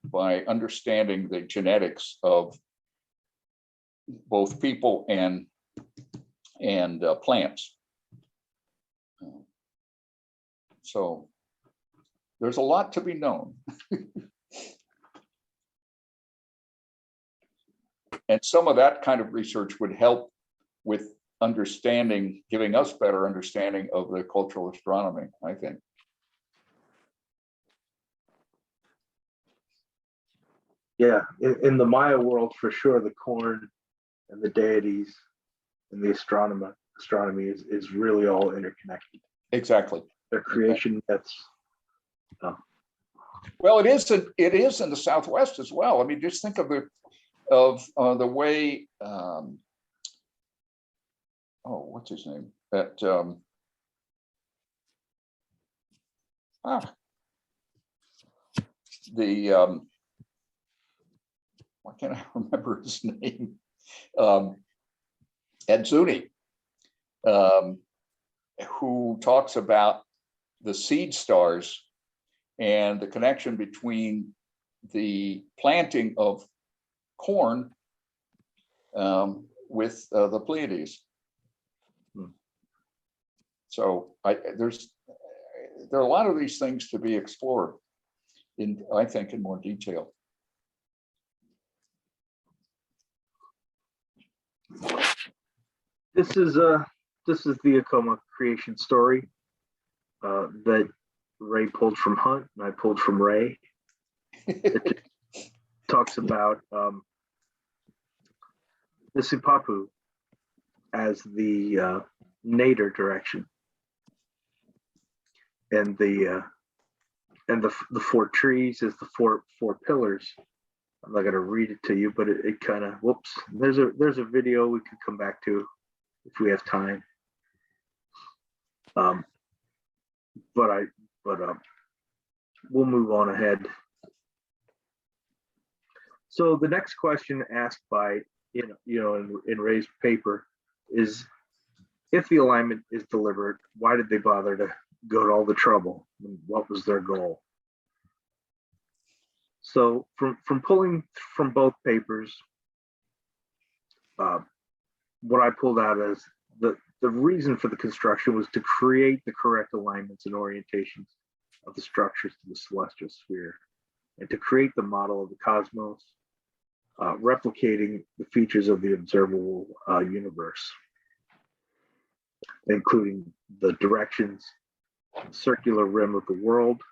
understanding the genetics of both people and plants. So there's a lot to be known. And some of that kind of research would help with understanding, giving us better understanding of the cultural astronomy, I think. Yeah, in the Maya world, for sure, the corn and the deities and the astronomy is really all interconnected. Exactly. Their creation myths. Well, it is in the Southwest as well. I mean, just think of the way, what's his name? That why can't I remember his name? Edzuni, who talks about the seed stars and the connection between the planting of corn with the Pleiades. So there are a lot of these things to be explored I think in more detail. This is the Acoma creation story that Ray pulled from Hunt and I pulled from Ray. It talks about the Sipapu as the nadir direction, and the four trees as the four pillars. I'm not going to read it to you, but it kind of, whoops. There's a video we could come back to if we have time. But we'll move on ahead. So the next question asked by in Ray's paper is, if the alignment is deliberate, why did they bother to go to all the trouble? And what was their goal? So from pulling from both papers, what I pulled out is the reason for the construction was to create the correct alignments and orientations of the structures to the celestial sphere, and to create the model of the cosmos, replicating the features of the observable universe, including the directions, the circular rim of the world.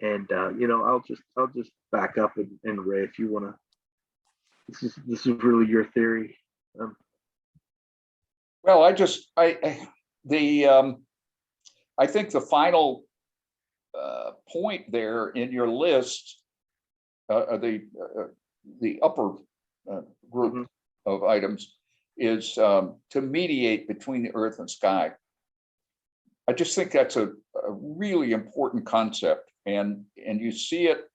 And I'll just back up and Ray, if you want to, this is really your theory. Well, I think the final point there in your list, the upper group of items, is to mediate between the earth and sky. I just think that's a really important concept, and you see it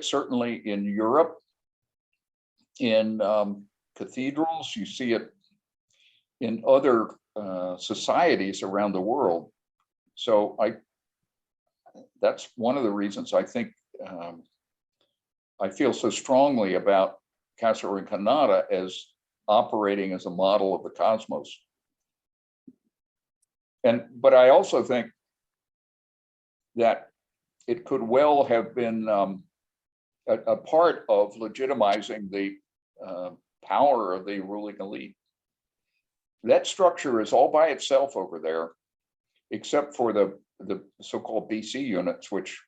certainly in Europe, in cathedrals. You see it in other societies around the world. So that's one of the reasons I think I feel so strongly about Casa Rinconada as operating as a model of the cosmos. But I also think that it could well have been a part of legitimizing the power of the ruling elite. That structure is all by itself over there, except for the so-called BC units, which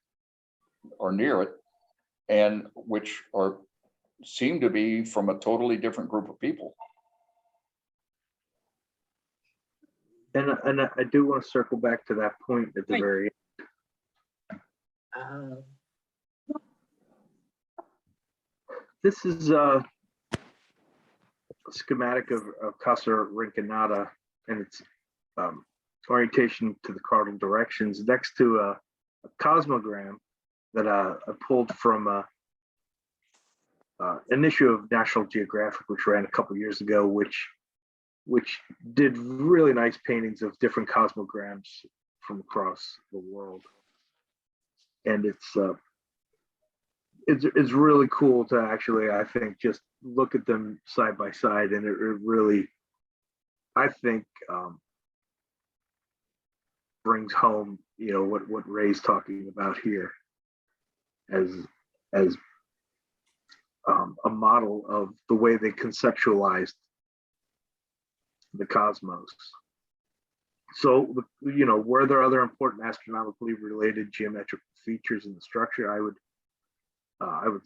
are near it, and which seem to be from a totally different group of people. And I do want to circle back to that point at the Thank- very This is a schematic of Casa Rinconada and its orientation to the cardinal directions next to a cosmogram that I pulled from an issue of National Geographic, which ran a couple years ago, which did really nice paintings of different cosmograms from across the world. And it's really cool to actually, I think, just look at them side by side, and it really, I think, brings home, you know, what Ray's talking about here as a model of the way they conceptualized the cosmos. So, you know, were there other important astronomically related geometrical features in the structure? I would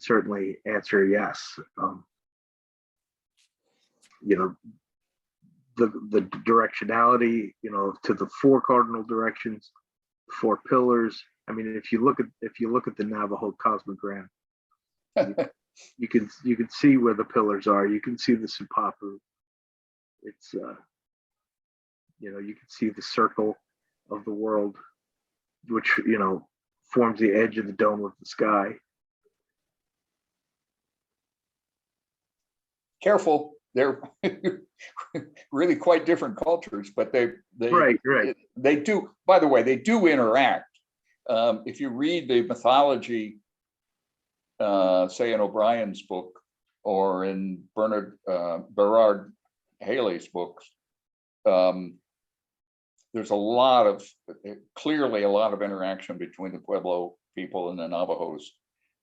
certainly answer yes. You know, the directionality, you know, to the 4 cardinal directions, 4 pillars. I mean, if you look at the Navajo cosmogram, you can see where the pillars are. You can see the Sipapu. It's you know, you can see the circle of the world, which, you know, forms the edge of the dome of the sky. Careful, they're really quite different cultures, but they Right. they do, by the way, they do interact. If you read the mythology, say in O'Brien's book or in Berard Haley's books, there's clearly a lot of interaction between the Pueblo people and the Navajos,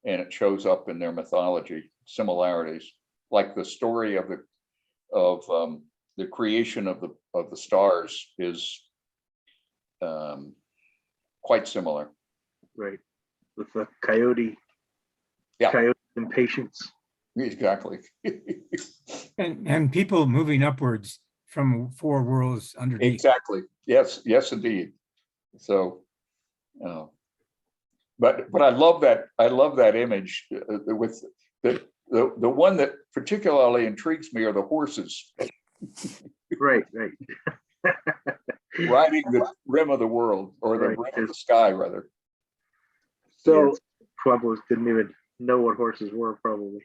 and it shows up in their mythology, similarities, like the story of the creation of the stars is quite similar. Right. With the coyote. Yeah. Coyote impatience. Exactly. And people moving upwards from 4 worlds underneath. Exactly. Yes, indeed. So, but I love that. I love that image with the one that particularly intrigues me are the horses Right. riding the rim of the world, or the Right. rim of the sky, rather. So, Yes. Pueblos didn't even know what horses were, probably.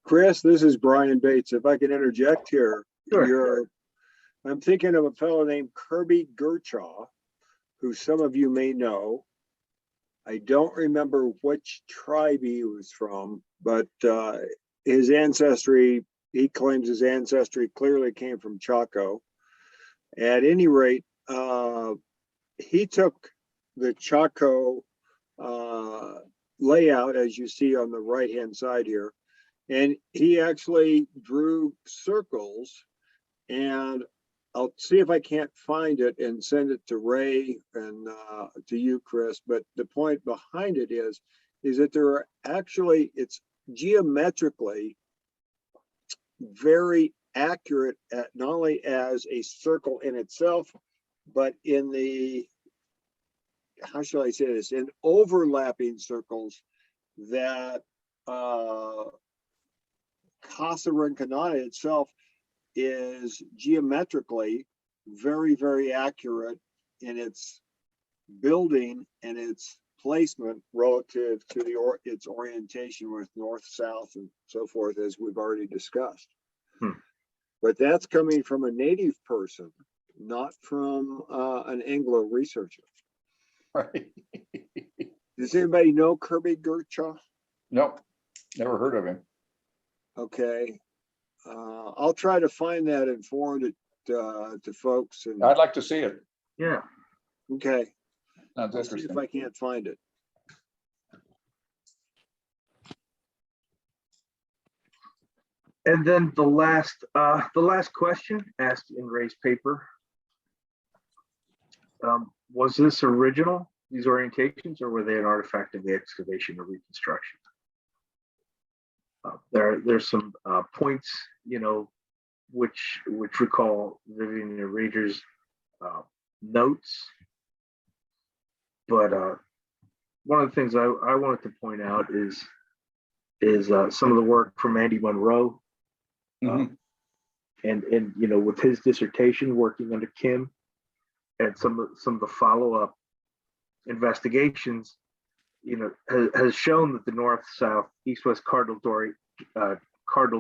Chris, this is Brian Bates. If I can interject here, Sure. I'm thinking of a fellow named Kirby Gerchaw, who some of you may know. I don't remember which tribe he was from, but his ancestry, he claims his ancestry clearly came from Chaco. At any rate, he took the Chaco layout, as you see on the right-hand side here, and he actually drew circles, and I'll see if I can't find it and send it to Ray and to you, Chris. But the point behind it is that there are actually, it's geometrically very accurate at not only as a circle in itself, but in the, how shall I say this, in overlapping circles that Casa Rinconada itself is geometrically very, very accurate in its building and its placement relative to its orientation with north, south, and so forth, as we've already discussed. But that's coming from a native person, not from an Anglo researcher. Right. Does anybody know Kirby Gerchaw? Nope, never heard of him. Okay. I'll try to find that and forward it to folks. And I'd like to see it. Yeah. okay, Sounds I'll see interesting. if I can't find it. And then the last question asked in Ray's paper, was this original, these orientations, or were they an artifact of the excavation or reconstruction? There's some points, you know, which recall Vivian Rager's notes. But one of the things I wanted to point out is some of the work from Andy Monroe, Mhm. and you know, with his dissertation working under Kim, and some of the follow-up investigations, you know, has shown that the north-south, east-west cardinal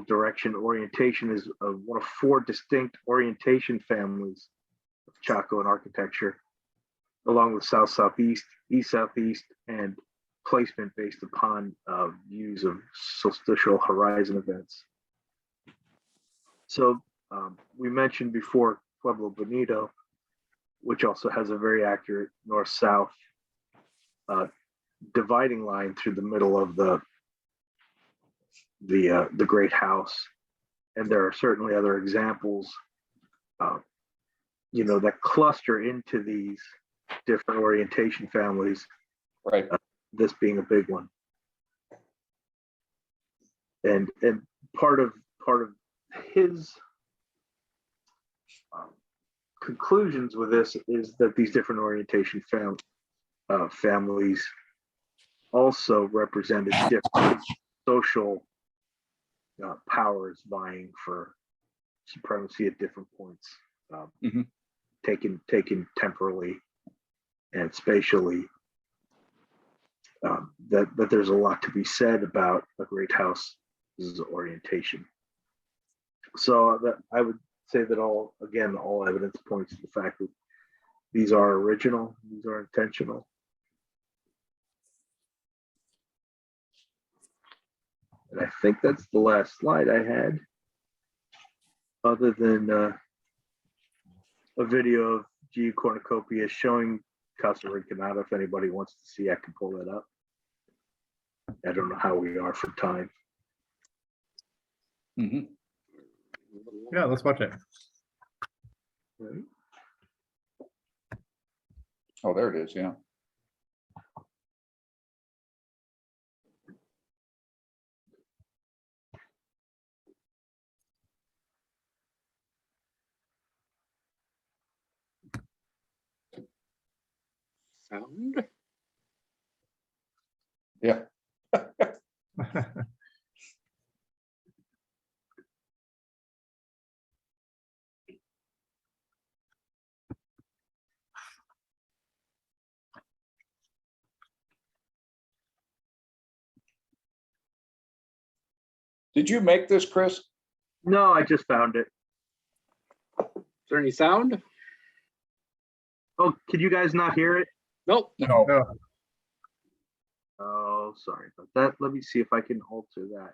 direction orientation is one of 4 distinct orientation families of Chaco and architecture, along with south-southeast, east-southeast, and placement based upon views of solstitial horizon events. So we mentioned before Pueblo Bonito, which also has a very accurate north-south dividing line through the middle of the Great House, and there are certainly other examples, you know, that cluster into these different orientation families. Right. This being a big one, and part of his conclusions with this is that these different orientation families also represented different social powers vying for supremacy at different points, Mhm. taken temporally and spatially. That there's a lot to be said about a great house's orientation. So that I would say that all evidence points to the fact that these are original, these are intentional. And I think that's the last slide I had, other than a video of G. Cornucopia showing Casa Rinconada. If anybody wants to see, I can pull that up. I don't know how we are for time. Mhm. Yeah, let's watch it. Right. Oh, there it is. Yeah. Sound? Yeah. Did you make this, Chris? No, I just found it. Is there any sound? Oh, can you guys not hear it? Nope. No. No. Oh, sorry about that. Let me see if I can alter that.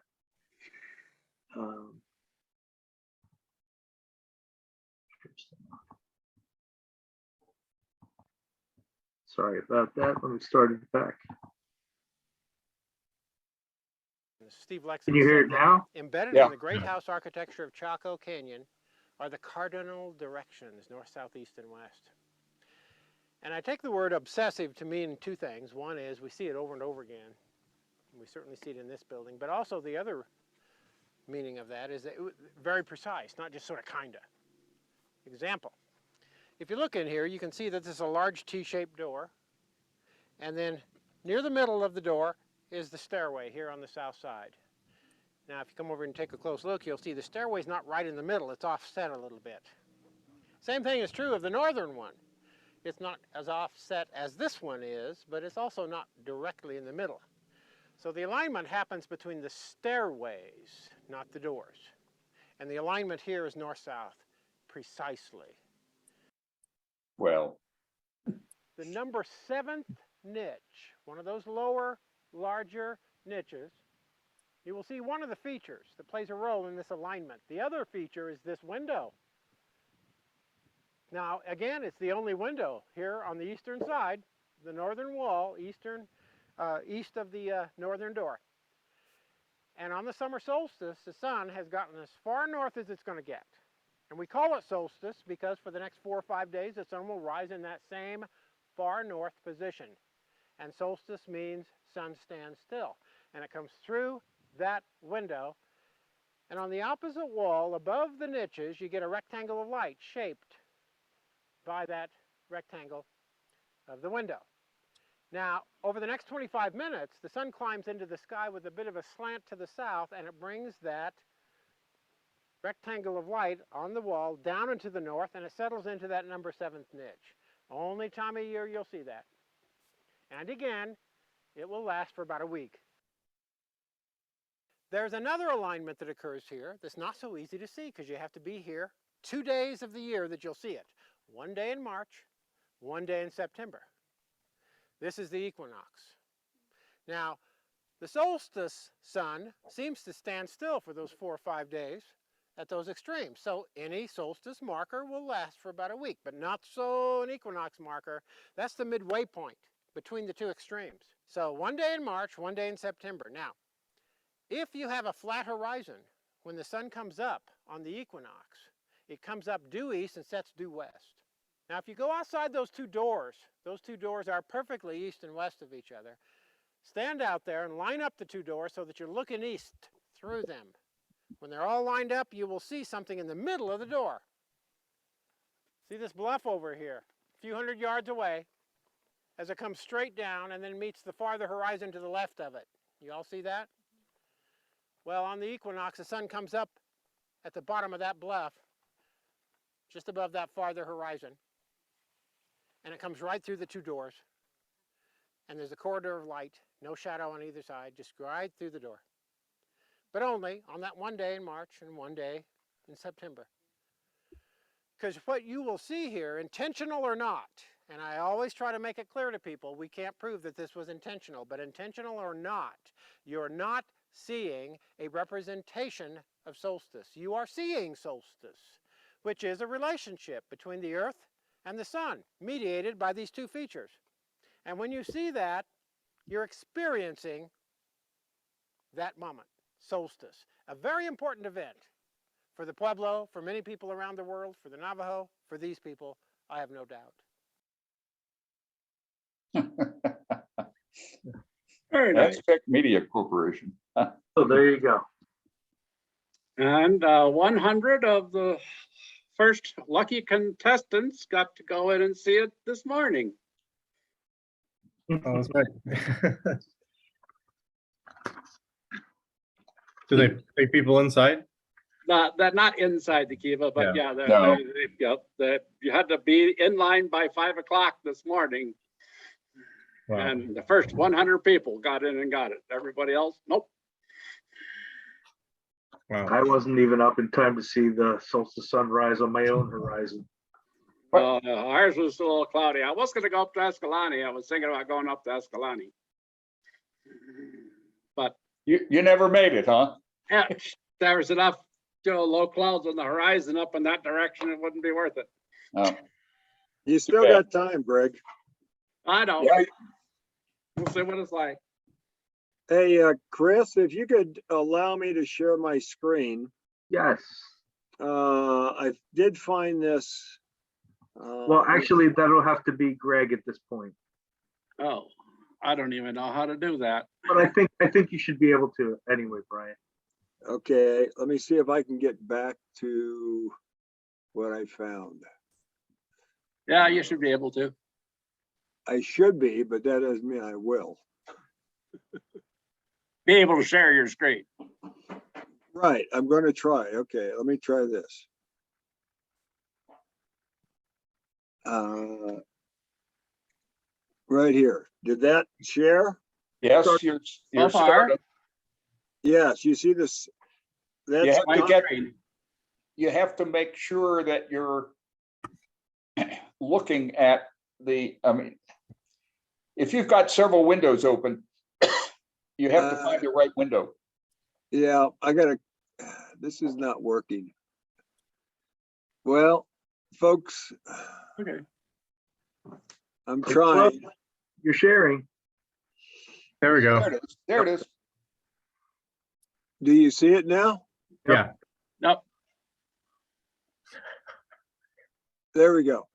Sorry about that. Let me start it back. Steve Lexon Can you hear said it that now? embedded Yeah. in the great house architecture of Chaco Canyon are the cardinal directions, north, south, east, and west. And I take the word obsessive to mean 2 things. One is we see it over and over again. We certainly see it in this building, but also the other meaning of that is that very precise, not just sort of kinda. Example, if you look in here, you can see that this is a large T-shaped door, and then near the middle of the door is the stairway here on the south side. Now, if you come over and take a close look, you'll see the stairway's not right in the middle. It's offset a little bit. Same thing is true of the northern one. It's not as offset as this one is, but it's also not directly in the middle. So the alignment happens between the stairways, not the doors. And the alignment here is north-south, precisely. Well, The number 7th niche, one of those lower, larger niches, you will see one of the features that plays a role in this alignment. The other feature is this window. Now, again, it's the only window here on the eastern side, the northern wall, east of the northern door. And on the summer solstice, the sun has gotten as far north as it's going to get. And we call it solstice because for the next 4 or 5 days, the sun will rise in that same far north position. And solstice means sun stands still. And it comes through that window. And on the opposite wall, above the niches, you get a rectangle of light shaped by that rectangle of the window. Now, over the next 25 minutes, the sun climbs into the sky with a bit of a slant to the south, and it brings that rectangle of light on the wall down into the north, and it settles into that number 7th niche. Only time of year you'll see that. And again, it will last for about a week. There's another alignment that occurs here that's not so easy to see because you have to be here 2 days of the year that you'll see it. 1 day in March, 1 day in September. This is the equinox. Now, the solstice sun seems to stand still for those 4 or 5 days at those extremes. So any solstice marker will last for about a week, but not so an equinox marker. That's the midway point between the two extremes. So 1 day in March, 1 day in September. Now, if you have a flat horizon, when the sun comes up on the equinox, it comes up due east and sets due west. Now, if you go outside those two doors are perfectly east and west of each other. Stand out there and line up the two doors so that you're looking east through them. When they're all lined up, you will see something in the middle of the door. See this bluff over here, a few hundred yards away, as it comes straight down and then meets the farther horizon to the left of it. You all see that? Well, on the equinox, the sun comes up at the bottom of that bluff, just above that farther horizon, and it comes right through the two doors. And there's a corridor of light, no shadow on either side, just right through the door. But only on that 1 day in March and 1 day in September. Because what you will see here, intentional or not, and I always try to make it clear to people, we can't prove that this was intentional, but intentional or not, you're not seeing a representation of solstice. You are seeing solstice, which is a relationship between the Earth and the sun, mediated by these two features. And when you see that, you're experiencing that moment, solstice. A very important event for the Pueblo, for many people around the world, for the Navajo, for these people, I have no doubt. Very That's nice. Tech Media Corporation. So there you go. And 100 of the first lucky contestants got to go in and see it this morning. Oh, that's right. Do they take people inside? Not inside the kiva, but yeah, No. you had to be in line by 5 o'clock this morning. Wow. And the first 100 people got in and got it. Everybody else, nope. Wow. I wasn't even up in time to see the solstice sunrise on my own horizon. Ours was a little cloudy. I was going to go up to Escalante. I was thinking about going up to Escalante. But You never made it, huh? yeah, there was enough low clouds on the horizon up in that direction. It wouldn't be worth it. Oh. You still bad. got time, Greg. I know. Yeah. We'll see what it's like. Hey, Chris, if you could allow me to share my screen. Yes. I did find this. Well, actually, that'll have to be Greg at this point. Oh, I don't even know how to do that. But I think you should be able to anyway, Brian. Okay, let me see if I can get back to what I found. Yeah, you should be able to. I should be, but that doesn't mean I will. Be able to share your screen. Right, I'm going to try. Okay, let me try this. Right here. Did that share? Yes, you're So far, started. Yes, you see this? You That's have to not- get, you have to make sure that you're looking at I mean, if you've got several windows open, you have to find the right window. Yeah, this is not working. Well, folks, okay. I'm trying. You're sharing. There we go. There it is. There it is. Do you see it now? Yeah. Nope. There we go.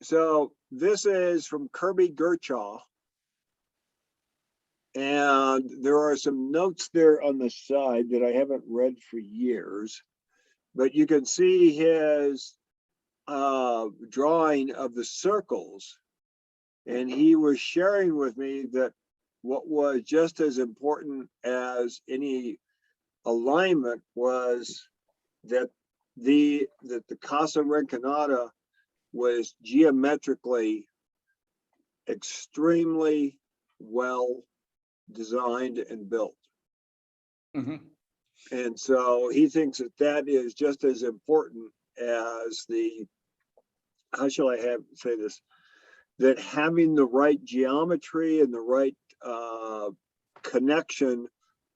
So this is from Kirby Gerchaw. And there are some notes there on the side that I haven't read for years. but you can see his drawing of the circles. And he was sharing with me that what was just as important as any alignment was that the Casa Rinconada was geometrically extremely well designed and built. Mhm. And so he thinks that that is just as important as the, how shall I say this? That having the right geometry and the right connection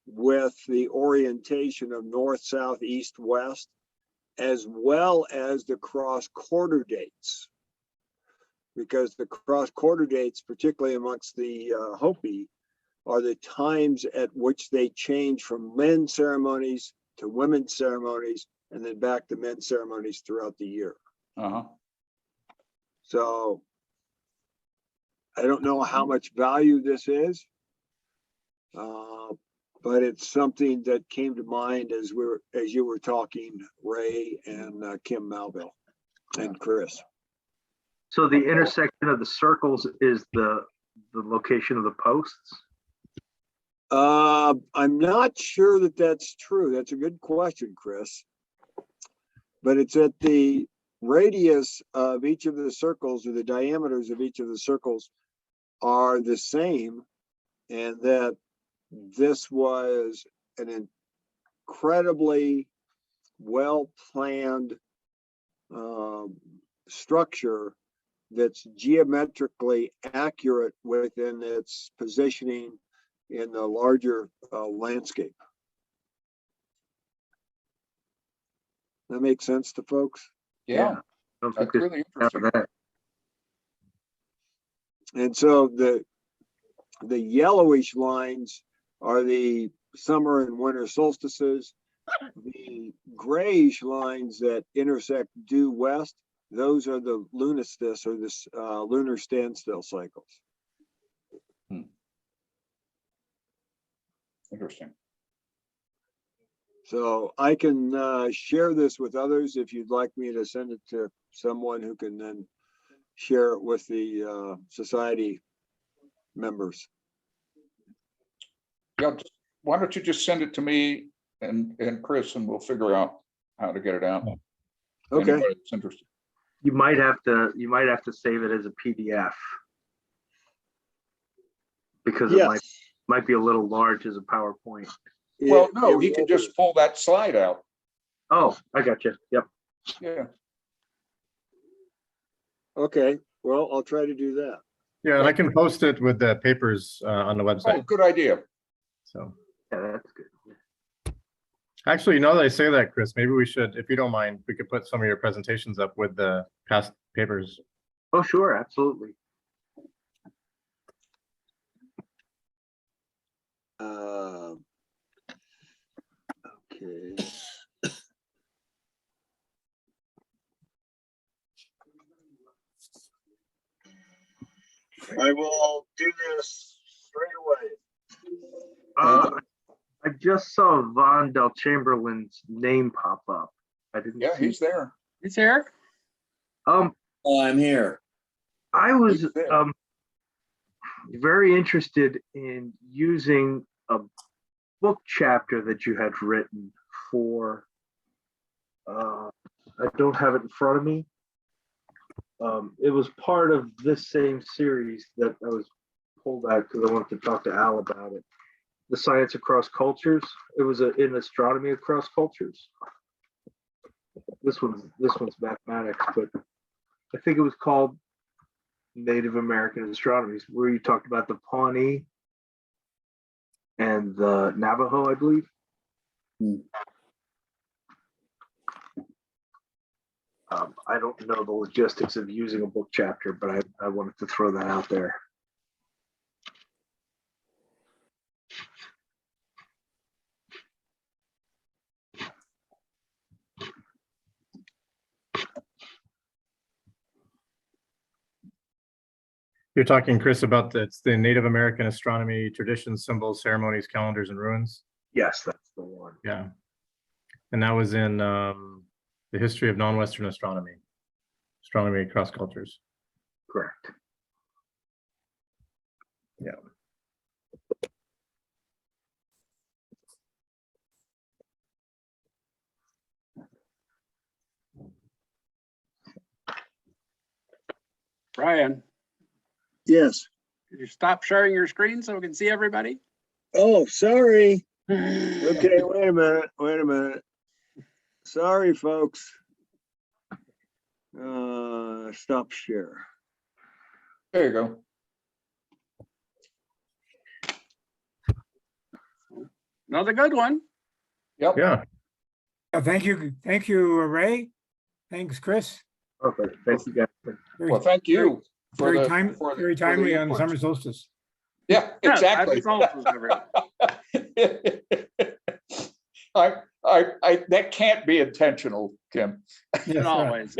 with the orientation of north, south, east, west, as well as the cross quarter dates. Because the cross quarter dates, particularly amongst the Hopi, are the times at which they change from men's ceremonies to women's ceremonies and then back to men's ceremonies throughout the year. Uh-huh. So I don't know how much value this is, but it's something that came to mind as you were talking, Ray and Kim Malville and Chris. So the intersection of the circles is the location of the posts? I'm not sure that that's true. That's a good question, Chris. But it's at the radius of each of the circles, or the diameters of each of the circles are the same, and that this was an incredibly well-planned structure that's geometrically accurate within its positioning in the larger landscape. That makes sense to folks? Yeah, I don't that's think there's really doubt interesting. of that. And so the yellowish lines are the summer and winter solstices. The grayish lines that intersect due west, those are the lunastice, or this lunar standstill cycles. Interesting. So I can share this with others if you'd like me to send it to someone who can then share it with the society members. Yeah, why don't you just send it to me and Chris, and we'll figure out how to get it out. Okay. Anybody that's interested. You might have to save it as a PDF. Because it might be a little large as a PowerPoint. Well, no, he can just pull that slide out. Oh, I got you. Yep. Yeah. Okay, well, I'll try to do that. Yeah, and I can post it with the papers on the Oh, website. good idea. So Yeah, that's good. actually, you know that I say that, Chris, maybe we should, if you don't mind, we could put some of your presentations up with the past papers. Oh, sure, absolutely. Okay. I will do this straight away. I just saw Von Del Chamberlain's name pop up. I didn't. Yeah, see. he's there. He's here. Oh, I'm here. I was He's there. very interested in using a book chapter that you had written for. I don't have it in front of me. It was part of this same series that I was pulled out because I wanted to talk to Al about it. The Science Across Cultures. It was in Astronomy Across Cultures. This one's mathematics, but I think it was called Native American Astronomy, where you talked about the Pawnee and the Navajo, I believe. I don't know the logistics of using a book chapter, but I wanted to throw that out there. You're talking, Chris, about it's the Native American astronomy traditions, symbols, ceremonies, calendars, and ruins. Yes, that's the one. Yeah. And that was in the history of non-Western astronomy across cultures. Correct. Brian, Yes. could you stop sharing your screen so we can see everybody? Oh, sorry. Okay, wait a minute. Sorry, folks. Stop share. There you go. Another good one. Yep. Yeah, Thank you, Ray. Thanks, Chris. Perfect. Thank you guys. Very- Well, thank you. for Very the- time, for the- very for the timely on input. summer solstice. Yeah, Yeah, exactly. happy solstice, everyone. That can't be intentional, Kim. Yes, Always.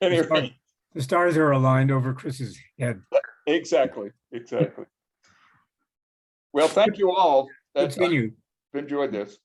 Anyway, the stars are aligned over Chris's head. exactly. Well, thank you all. Good seeing you. I've enjoyed this.